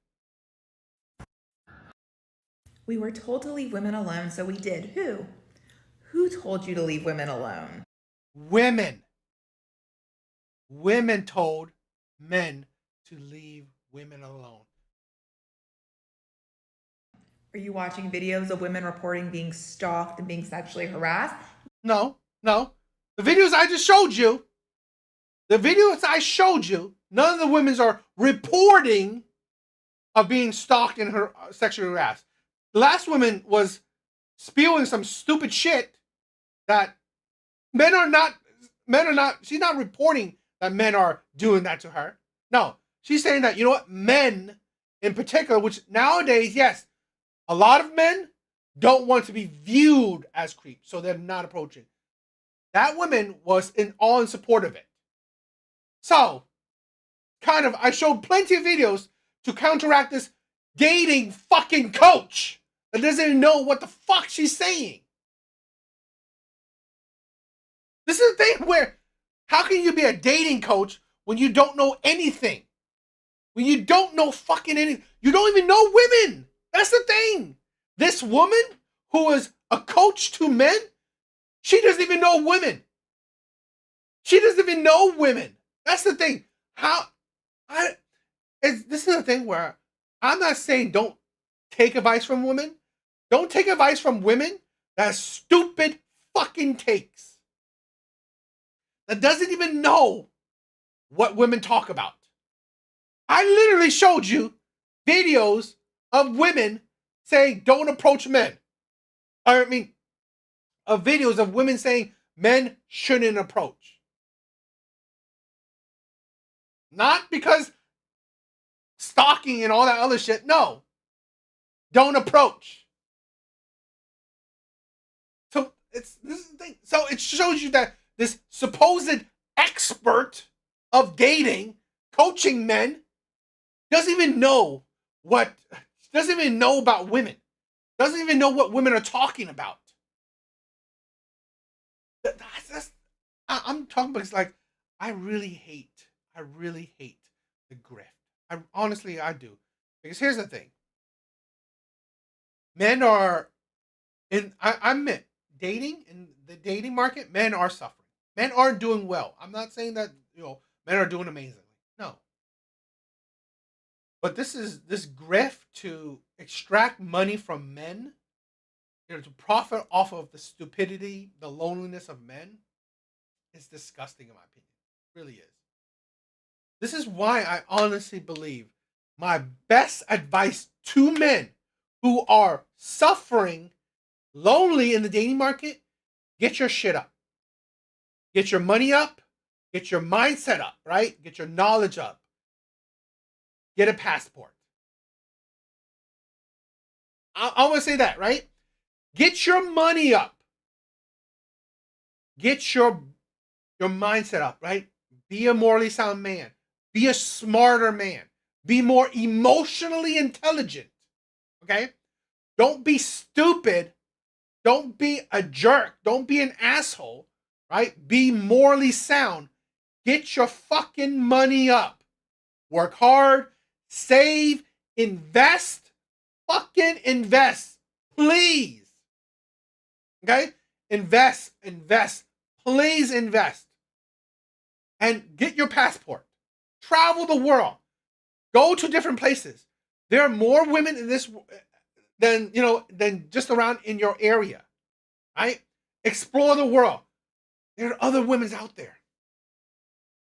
We were told to leave women alone, so we did. Who? Who told you to leave women alone? Women. Women told men to leave women alone. Are you watching videos of women reporting being stalked and being sexually harassed? No. The videos I just showed you The videos I showed you, none of the women are reporting of being stalked and her sexually harassed. The last woman was spewing some stupid shit that men are not, she's not reporting that men are doing that to her. No, she's saying that, you know what, men in particular, which nowadays, yes, a lot of men don't want to be viewed as creeps, so they're not approaching. That woman was all in support of it. So, kind of, I showed plenty of videos to counteract this dating fucking coach that doesn't even know what the fuck she's saying. This is the thing where, how can you be a dating coach when you don't know anything? When you don't know fucking anything. You don't even know women. That's the thing. This woman who is a coach to men, she doesn't even know women. She doesn't even know women. That's the thing. This is the thing where I'm not saying don't take advice from women. Don't take advice from women that have stupid fucking takes. That doesn't even know what women talk about. I literally showed you videos of women saying don't approach men. I mean, of videos of women saying men shouldn't approach. Not because stalking and all that other shit. No. Don't approach. So this is the thing. So it shows you that this supposed expert of dating, coaching men, doesn't even know about women. Doesn't even know what women are talking about. I'm talking about, it's like, I really hate the grift. Honestly, I do. Because here's the thing. Men are, I admit, dating, in the dating market, men are suffering. Men aren't doing well. I'm not saying that, men are doing amazingly. No. But this grift to extract money from men, to profit off of the stupidity, the loneliness of men, is disgusting in my opinion. It really is. This is why I honestly believe my best advice to men who are suffering lonely in the dating market: get your shit up. Get your money up. Get your mindset up, right? Get your knowledge up. Get a passport. I want to say that, right? Get your money up. Get your mindset up, right? Be a morally sound man. Be a smarter man. Be more emotionally intelligent. Okay? Don't be stupid. Don't be a jerk. Don't be an asshole, right? Be morally sound. Get your fucking money up. Work hard. Save. Invest. Fucking invest. Please. Okay? Invest. Please invest. And get your passport. Travel the world. Go to different places. There are more women in this than just around in your area. Right? Explore the world. There are other women out there.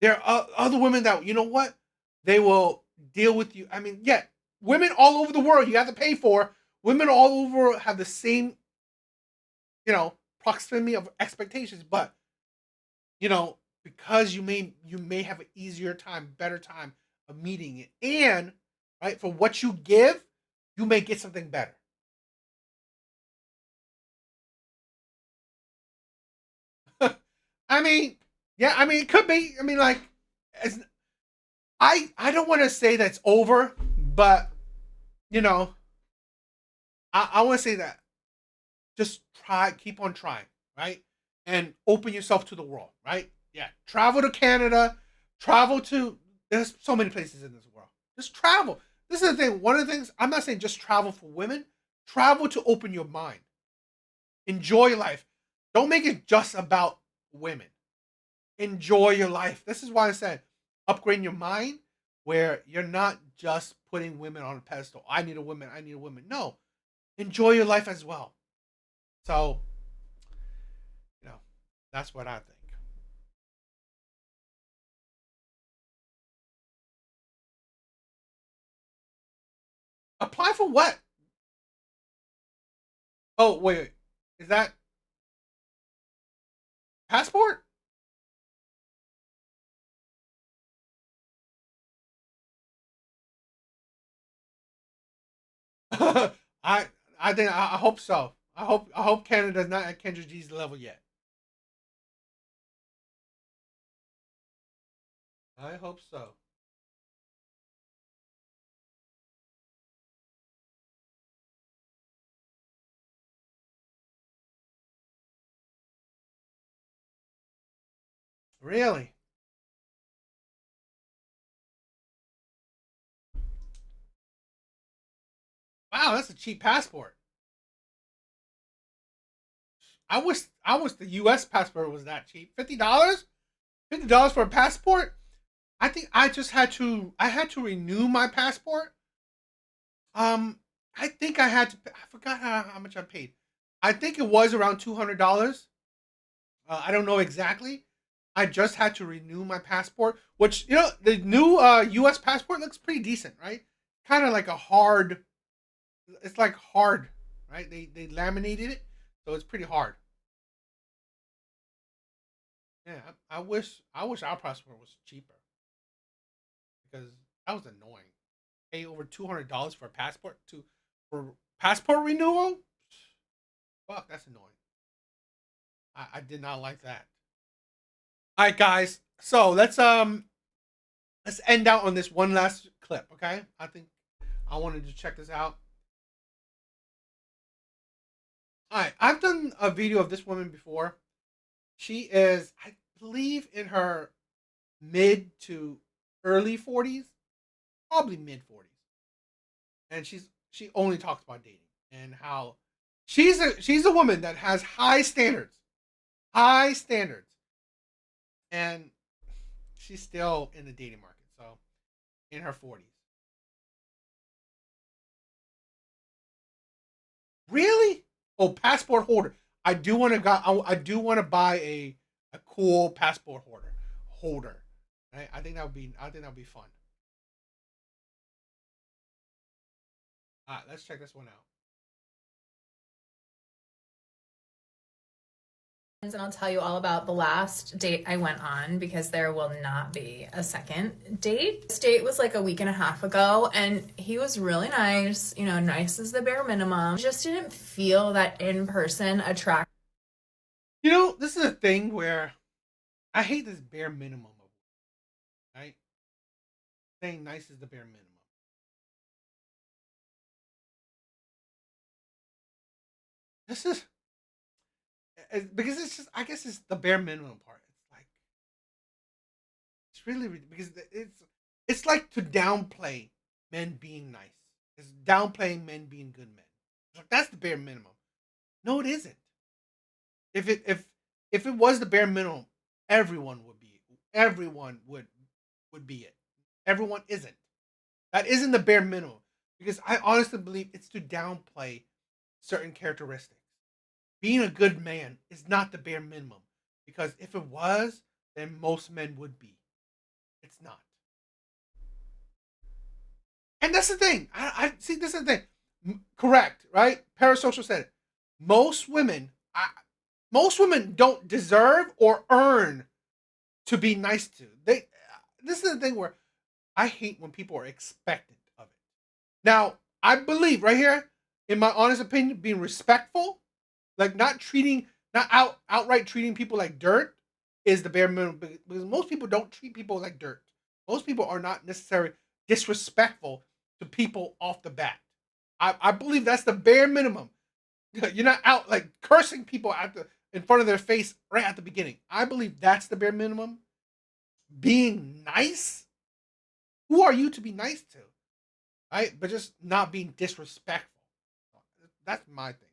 There are other women that, you know what? They will deal with you. I mean, yeah, women all over the world you have to pay for. Women all over have the same, proximity of expectations, but, because you may have an easier time, better time of meeting it. And, right, for what you give, you may get something better. I mean, yeah, I mean, it could be. I mean, like, I don't want to say that's over, but, I want to say that just keep on trying, right? And open yourself to the world, right? Yeah, travel to Canada, there's so many places in this world. Just travel. This is the thing. One of the things, I'm not saying just travel for women, travel to open your mind. Enjoy life. Don't make it just about women. Enjoy your life. This is why I said upgrading your mind, where you're not just putting women on a pedestal. I need a woman. No. Enjoy your life as well. So, that's what I think. Apply for what? Oh, wait. Is that passport? I hope so. I hope Canada's not at Kendra G's level yet. I hope so. Really? Wow, that's a cheap passport. I wish the US passport was that cheap. $50? $50 for a passport? I think I had to renew my passport. I think I forgot how much I paid. I think it was around $200. I don't know exactly. I just had to renew my passport, which, the new US passport looks pretty decent, right? Kind of like a hard, it's like hard, right? They laminated it, so it's pretty hard. Yeah, I wish our passport was cheaper because that was annoying. Pay over $200 for a passport for passport renewal. Fuck, that's annoying. I did not like that. All right, guys. So let's end out on this one last clip, okay? I think I wanted to check this out. All right, I've done a video of this woman before. She is, I believe, in her mid to early 40s, probably mid 40s, and she only talks about dating and how she's a woman that has high standards, and she's still in the dating market. So, in her 40s. Really? Oh, passport holder. I do want to buy a cool passport holder. Right? I think that would be fun. All right, let's check this one out. And I'll tell you all about the last date I went on because there will not be a second date. This date was like a week and a half ago and he was really nice, nice as the bare minimum. Just didn't feel that in-person attraction. This is a thing where I hate this bare minimum of it, right? Saying nice is the bare minimum. This is because it's just, I guess it's the bare minimum part. It's like, it's really, because it's like to downplay men being nice. It's downplaying men being good men. It's like, that's the bare minimum. No, it isn't. If it was the bare minimum, everyone would be it. Everyone isn't. That isn't the bare minimum, because I honestly believe it's to downplay certain characteristics. Being a good man is not the bare minimum, because if it was, then most men would be. It's not. And that's the thing. I see, this is the thing. Correct, right? Parasocial said it. Most women don't deserve or earn to be nice to. This is the thing where I hate when people are expectant of it. Now, I believe right here, in my honest opinion, being respectful, like not outright treating people like dirt, is the bare minimum, because most people don't treat people like dirt. Most people are not necessarily disrespectful to people off the bat. I believe that's the bare minimum. You're not out like cursing people in front of their face right at the beginning. I believe that's the bare minimum. Being nice? Who are you to be nice to? Right? But just not being disrespectful. That's my thing.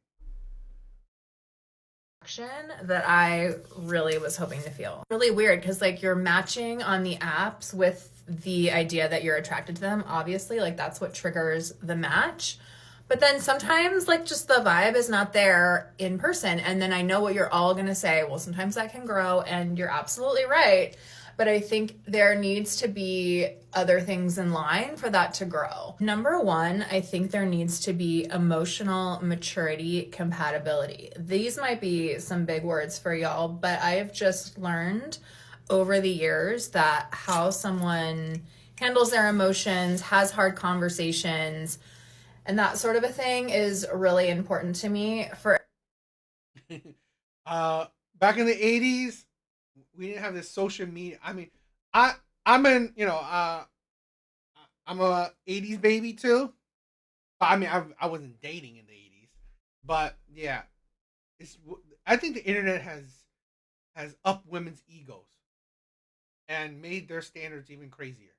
That I really was hoping to feel. Really weird, because like you're matching on the apps with the idea that you're attracted to them, obviously, like that's what triggers the match. But then sometimes like just the vibe is not there in person, and then I know what you're all gonna say. Well, sometimes that can grow, and you're absolutely right. but I think there needs to be other things in line for that to grow. Number one, I think there needs to be emotional maturity compatibility. These might be some big words for y'all, but I have just learned over the years that how someone handles their emotions, has hard conversations, and that sort of a thing is really important to me. For back in the 80s, we didn't have this social media. I mean, I'm in, I'm a 80s baby too. But I mean, I wasn't dating in the 80s. But yeah, I think the internet has upped women's egos and made their standards even crazier.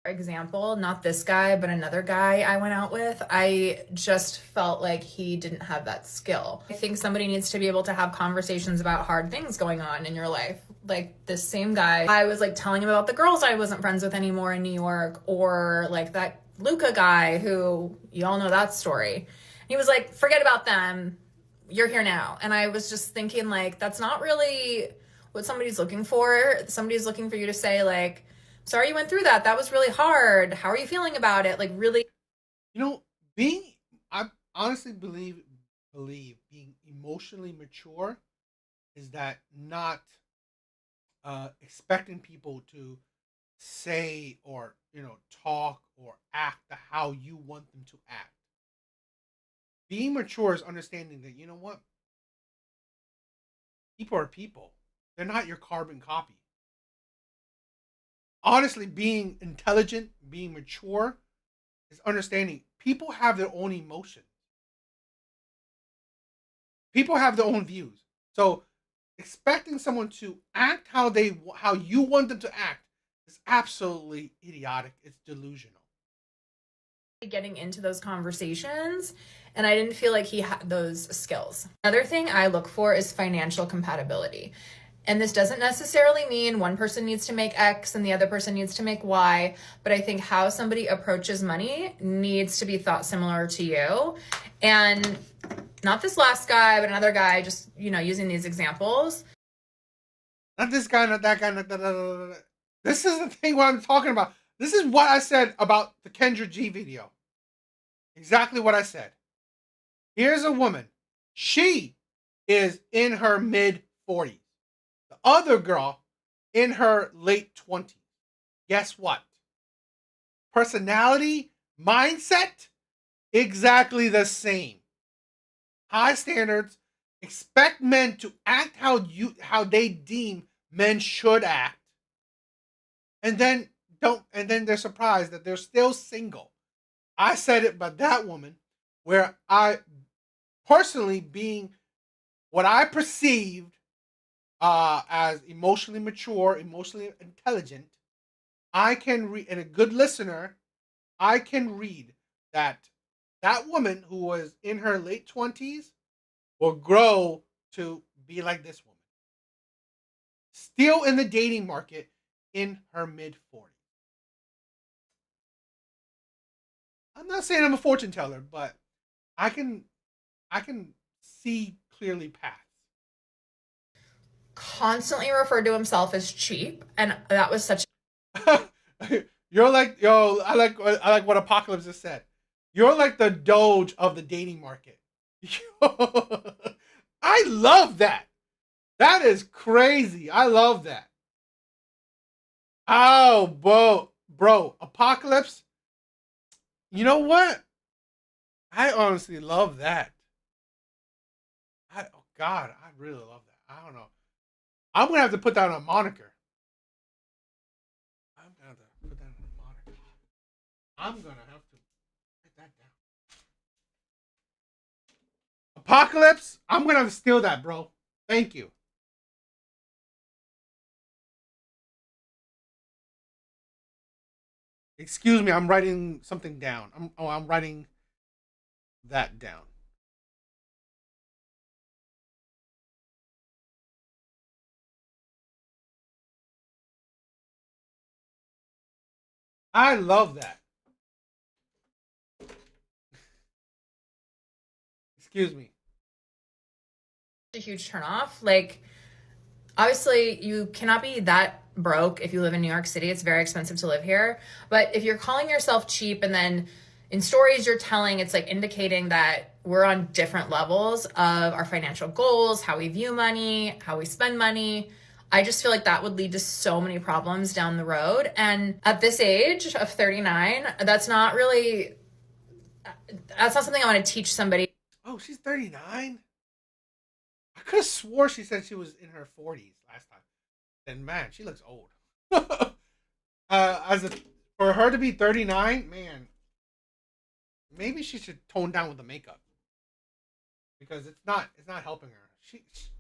example, not this guy, but another guy I went out with, I just felt like he didn't have that skill. I think somebody needs to be able to have conversations about hard things going on in your life. Like this same guy, I was like telling him about the girls I wasn't friends with anymore in New York, or like that Luca guy who, you all know that story. He was like, forget about them. You're here now. And I was just thinking like, that's not really what somebody's looking for. Somebody's looking for you to say like, sorry you went through that. That was really hard. How are you feeling about it? Like really. I honestly believe being emotionally mature is that not expecting people to say or, talk or act how you want them to act. Being mature is understanding that, you know what? People are people. They're not your carbon copy. Honestly, being intelligent, being mature, is understanding people have their own emotions. People have their own views. So expecting someone to act how you want them to act is absolutely idiotic. It's delusional. Getting into those conversations, and I didn't feel like he had those skills. Another thing I look for is financial compatibility. And this doesn't necessarily mean one person needs to make X and the other person needs to make Y, but I think how somebody approaches money needs to be thought similar to you. And not this last guy, but another guy, just, using these examples. Not this guy, not that guy, not that. This is the thing what I'm talking about. This is what I said about the Kendra G video. Exactly what I said. Here's a woman. She is in her mid-40s. The other girl in her late 20s. Guess what? Personality, mindset, exactly the same. High standards, expect men to act how they deem men should act. And then they're surprised that they're still single. I said it, but that woman, where I personally being what I perceived as emotionally mature, emotionally intelligent, I can read, and a good listener, I can read that woman who was in her late 20s will grow to be like this woman. Still in the dating market in her mid-40s. I'm not saying I'm a fortune teller, but I can see clearly paths. Constantly referred to himself as cheap, and that was such. You're like, I like what Apocalypse just said. You're like the Doge of the dating market. I love that. That is crazy. I love that. Oh, bro, Apocalypse. You know what? I honestly love that. God, I really love that. I don't know. I'm gonna have to put that on a moniker. I'm gonna have to write that down. Apocalypse, I'm gonna have to steal that, bro. Thank you. Excuse me, I'm writing something down. I'm writing that down. I love that. Excuse me. A huge turnoff. Like, obviously, you cannot be that broke if you live in New York City. It's very expensive to live here. But if you're calling yourself cheap and then in stories you're telling, it's like indicating that we're on different levels of our financial goals, how we view money, how we spend money. I just feel like that would lead to so many problems down the road. And at this age of 39, that's not something I want to teach somebody. Oh, she's 39? I could have swore she said she was in her 40s last time. Then, man, she looks old. For her to be 39, man, maybe she should tone down with the makeup. Because it's not helping her.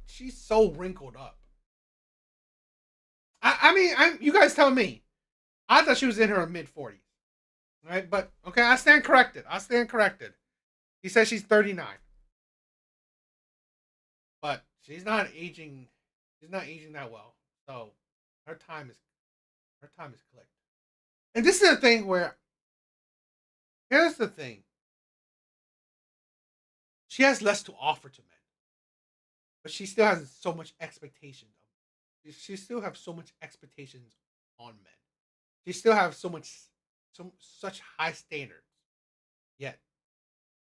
She's so wrinkled up. I mean, you guys tell me. I thought she was in her mid-40s. Right? But, okay, I stand corrected. He says she's 39. But she's not aging that well. So her time is clicked. And this is the thing where, here's the thing. She has less to offer to men. But she still has so much expectation of them. She still have so much expectations on men. She still have such high standards. Yet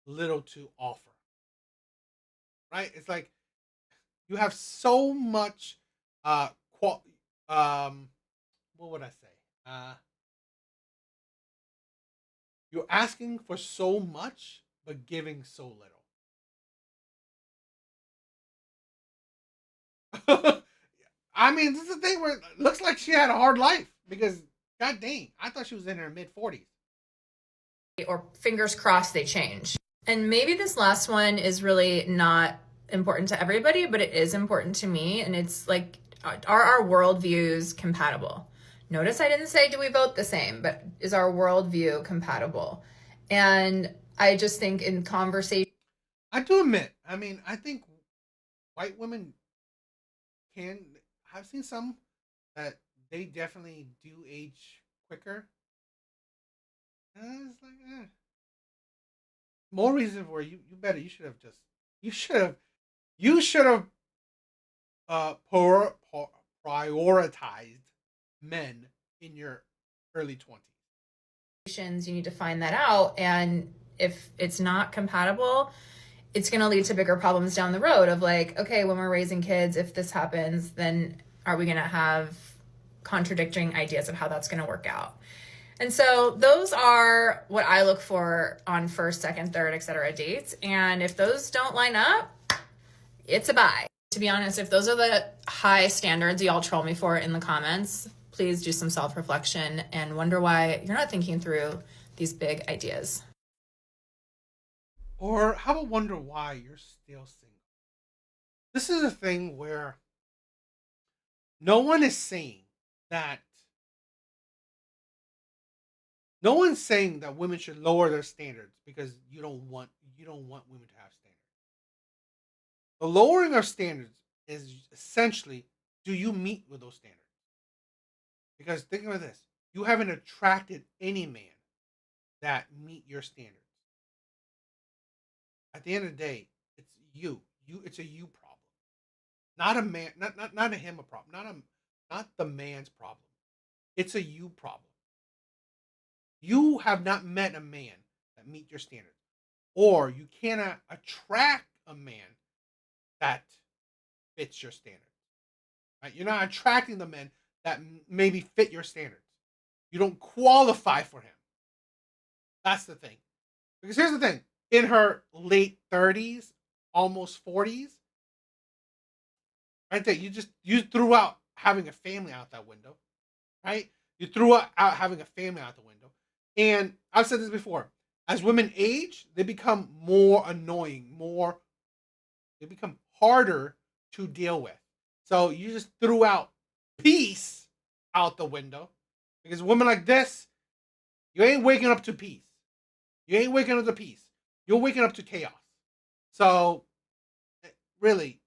little to offer. Right? It's like you have so much what would I say? You're asking for so much but giving so little. I mean, this is the thing where it looks like she had a hard life because god dang, I thought she was in her mid-40s. Or fingers crossed they change. And maybe this last one is really not important to everybody, but it is important to me. And it's like, are our worldviews compatible? Notice I didn't say, do we vote the same, but is our worldview compatible? And I just think in conversation. I do admit, I mean, I think white women I've seen some that they definitely do age quicker. And it's like, more reason for you should have prioritized men in your early 20s. You need to find that out. And if it's not compatible, it's going to lead to bigger problems down the road of like, okay, when we're raising kids, if this happens, then are we going to have contradicting ideas of how that's going to work out? And so those are what I look for on first, second, third, etc. dates. And if those don't line up, it's a bye. To be honest, if those are the high standards y'all troll me for in the comments, please do some self-reflection and wonder why you're not thinking through these big ideas. Or how about wonder why you're still single? This is a thing where no one is saying that women should lower their standards because you don't want women to have standards. The lowering of standards is essentially, do you meet with those standards? Because think about this, you haven't attracted any man that meet your standards. At the end of the day, it's you. It's a you problem. Not a man, not a him a problem. Not the man's problem. It's a you problem. You have not met a man that meet your standards. Or you cannot attract a man that fits your standards. Right? You're not attracting the men that maybe fit your standards. You don't qualify for him. That's the thing. Because here's the thing. In her late 30s, almost 40s, right there, you threw out having a family out that window, right? You threw out having a family out the window. And I've said this before. As women age, they become more annoying, they become harder to deal with. So you just threw out peace out the window. Because women like this, you ain't waking up to peace. You're waking up to chaos. So really,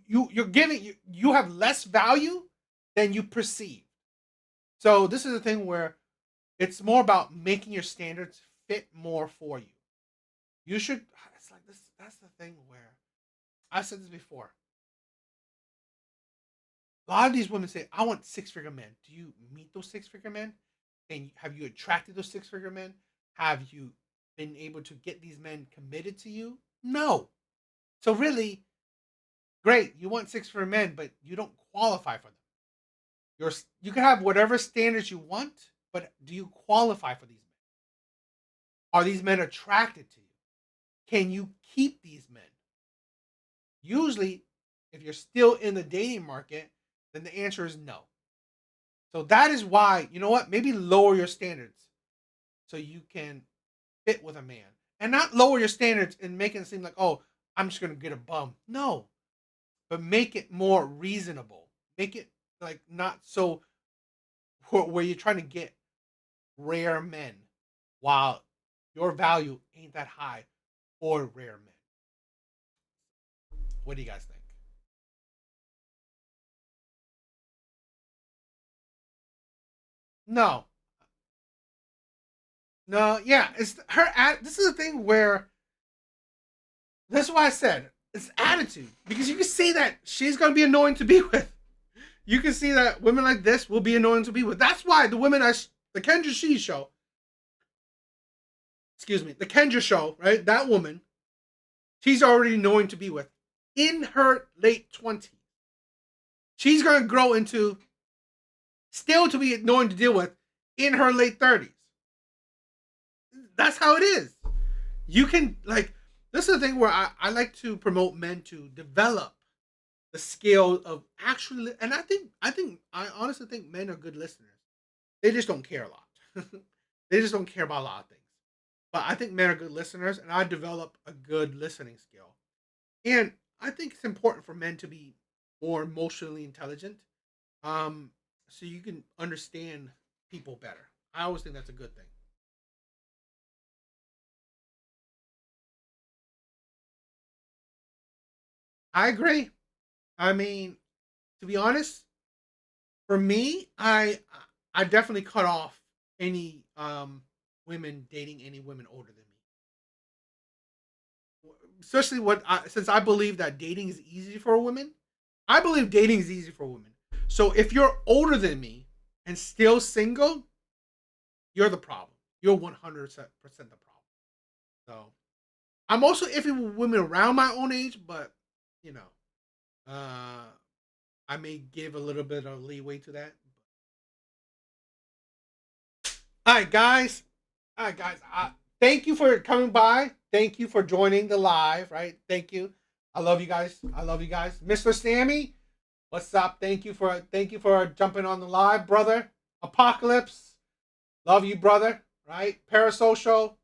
you have less value than you perceive. So this is the thing where it's more about making your standards fit more for you. It's like this. That's the thing where I've said this before. a lot of these women say, I want 6-figure men. Do you meet those 6-figure men? And have you attracted those 6-figure men? Have you been able to get these men committed to you? No. So really, great, you want 6-figure men, but you don't qualify for them. You can have whatever standards you want, but do you qualify for these men? Are these men attracted to you? Can you keep these men? Usually, if you're still in the dating market, then the answer is no. So that is why, you know what? Maybe lower your standards so you can fit with a man. And not lower your standards and make it seem like, oh, I'm just going to get a bum. No. But make it more reasonable. Make it like not so where you're trying to get rare men while your value ain't that high for rare men. What do you guys think? No. No, yeah, it's her this is the thing where this is why I said it's attitude, because you can see that she's going to be annoying to be with. You can see that women like this will be annoying to be with. That's why the women the Kendra She show, the Kendra show, right? That woman, she's already annoying to be with in her late 20s. She's going to grow into still to be annoying to deal with in her late 30s. That's how it is. You can, like, this is the thing where I like to promote men to develop the skill of actually, and I honestly think men are good listeners. They just don't care a lot. They just don't care about a lot of things. But I think men are good listeners, and I develop a good listening skill. And I think it's important for men to be more emotionally intelligent, so you can understand people better. I always think that's a good thing. I agree. I mean, to be honest, for me, I definitely cut off any women dating any women older than me. Especially since I believe that dating is easy for women. I believe dating is easy for women. So if you're older than me and still single, you're the problem. You're 100% the problem. So I'm also iffy with women around my own age, but you know, I may give a little bit of leeway to that. All right, guys. Thank you for coming by. Thank you for joining the live. Right? Thank you. I love you guys. Mr. Sammy, what's up? Thank you for jumping on the live, brother. Apocalypse, love you, brother. Right? Parasocial,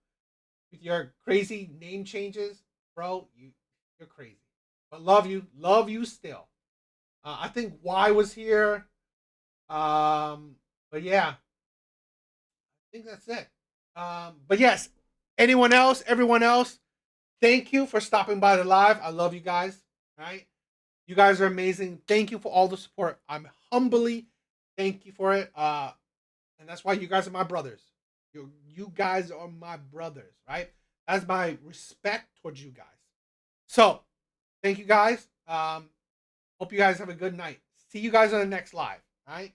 with your crazy name changes, bro. You're crazy. But love you still. I think Y was here. But yeah, I think that's it. But yes, everyone else, thank you for stopping by the live. I love you guys. Right? You guys are amazing. Thank you for all the support. I'm humbly thank you for it. And that's why you guys are my brothers. You guys are my brothers, right? That's my respect towards you guys. So, thank you guys. Hope you guys have a good night. See you guys on the next live. All right.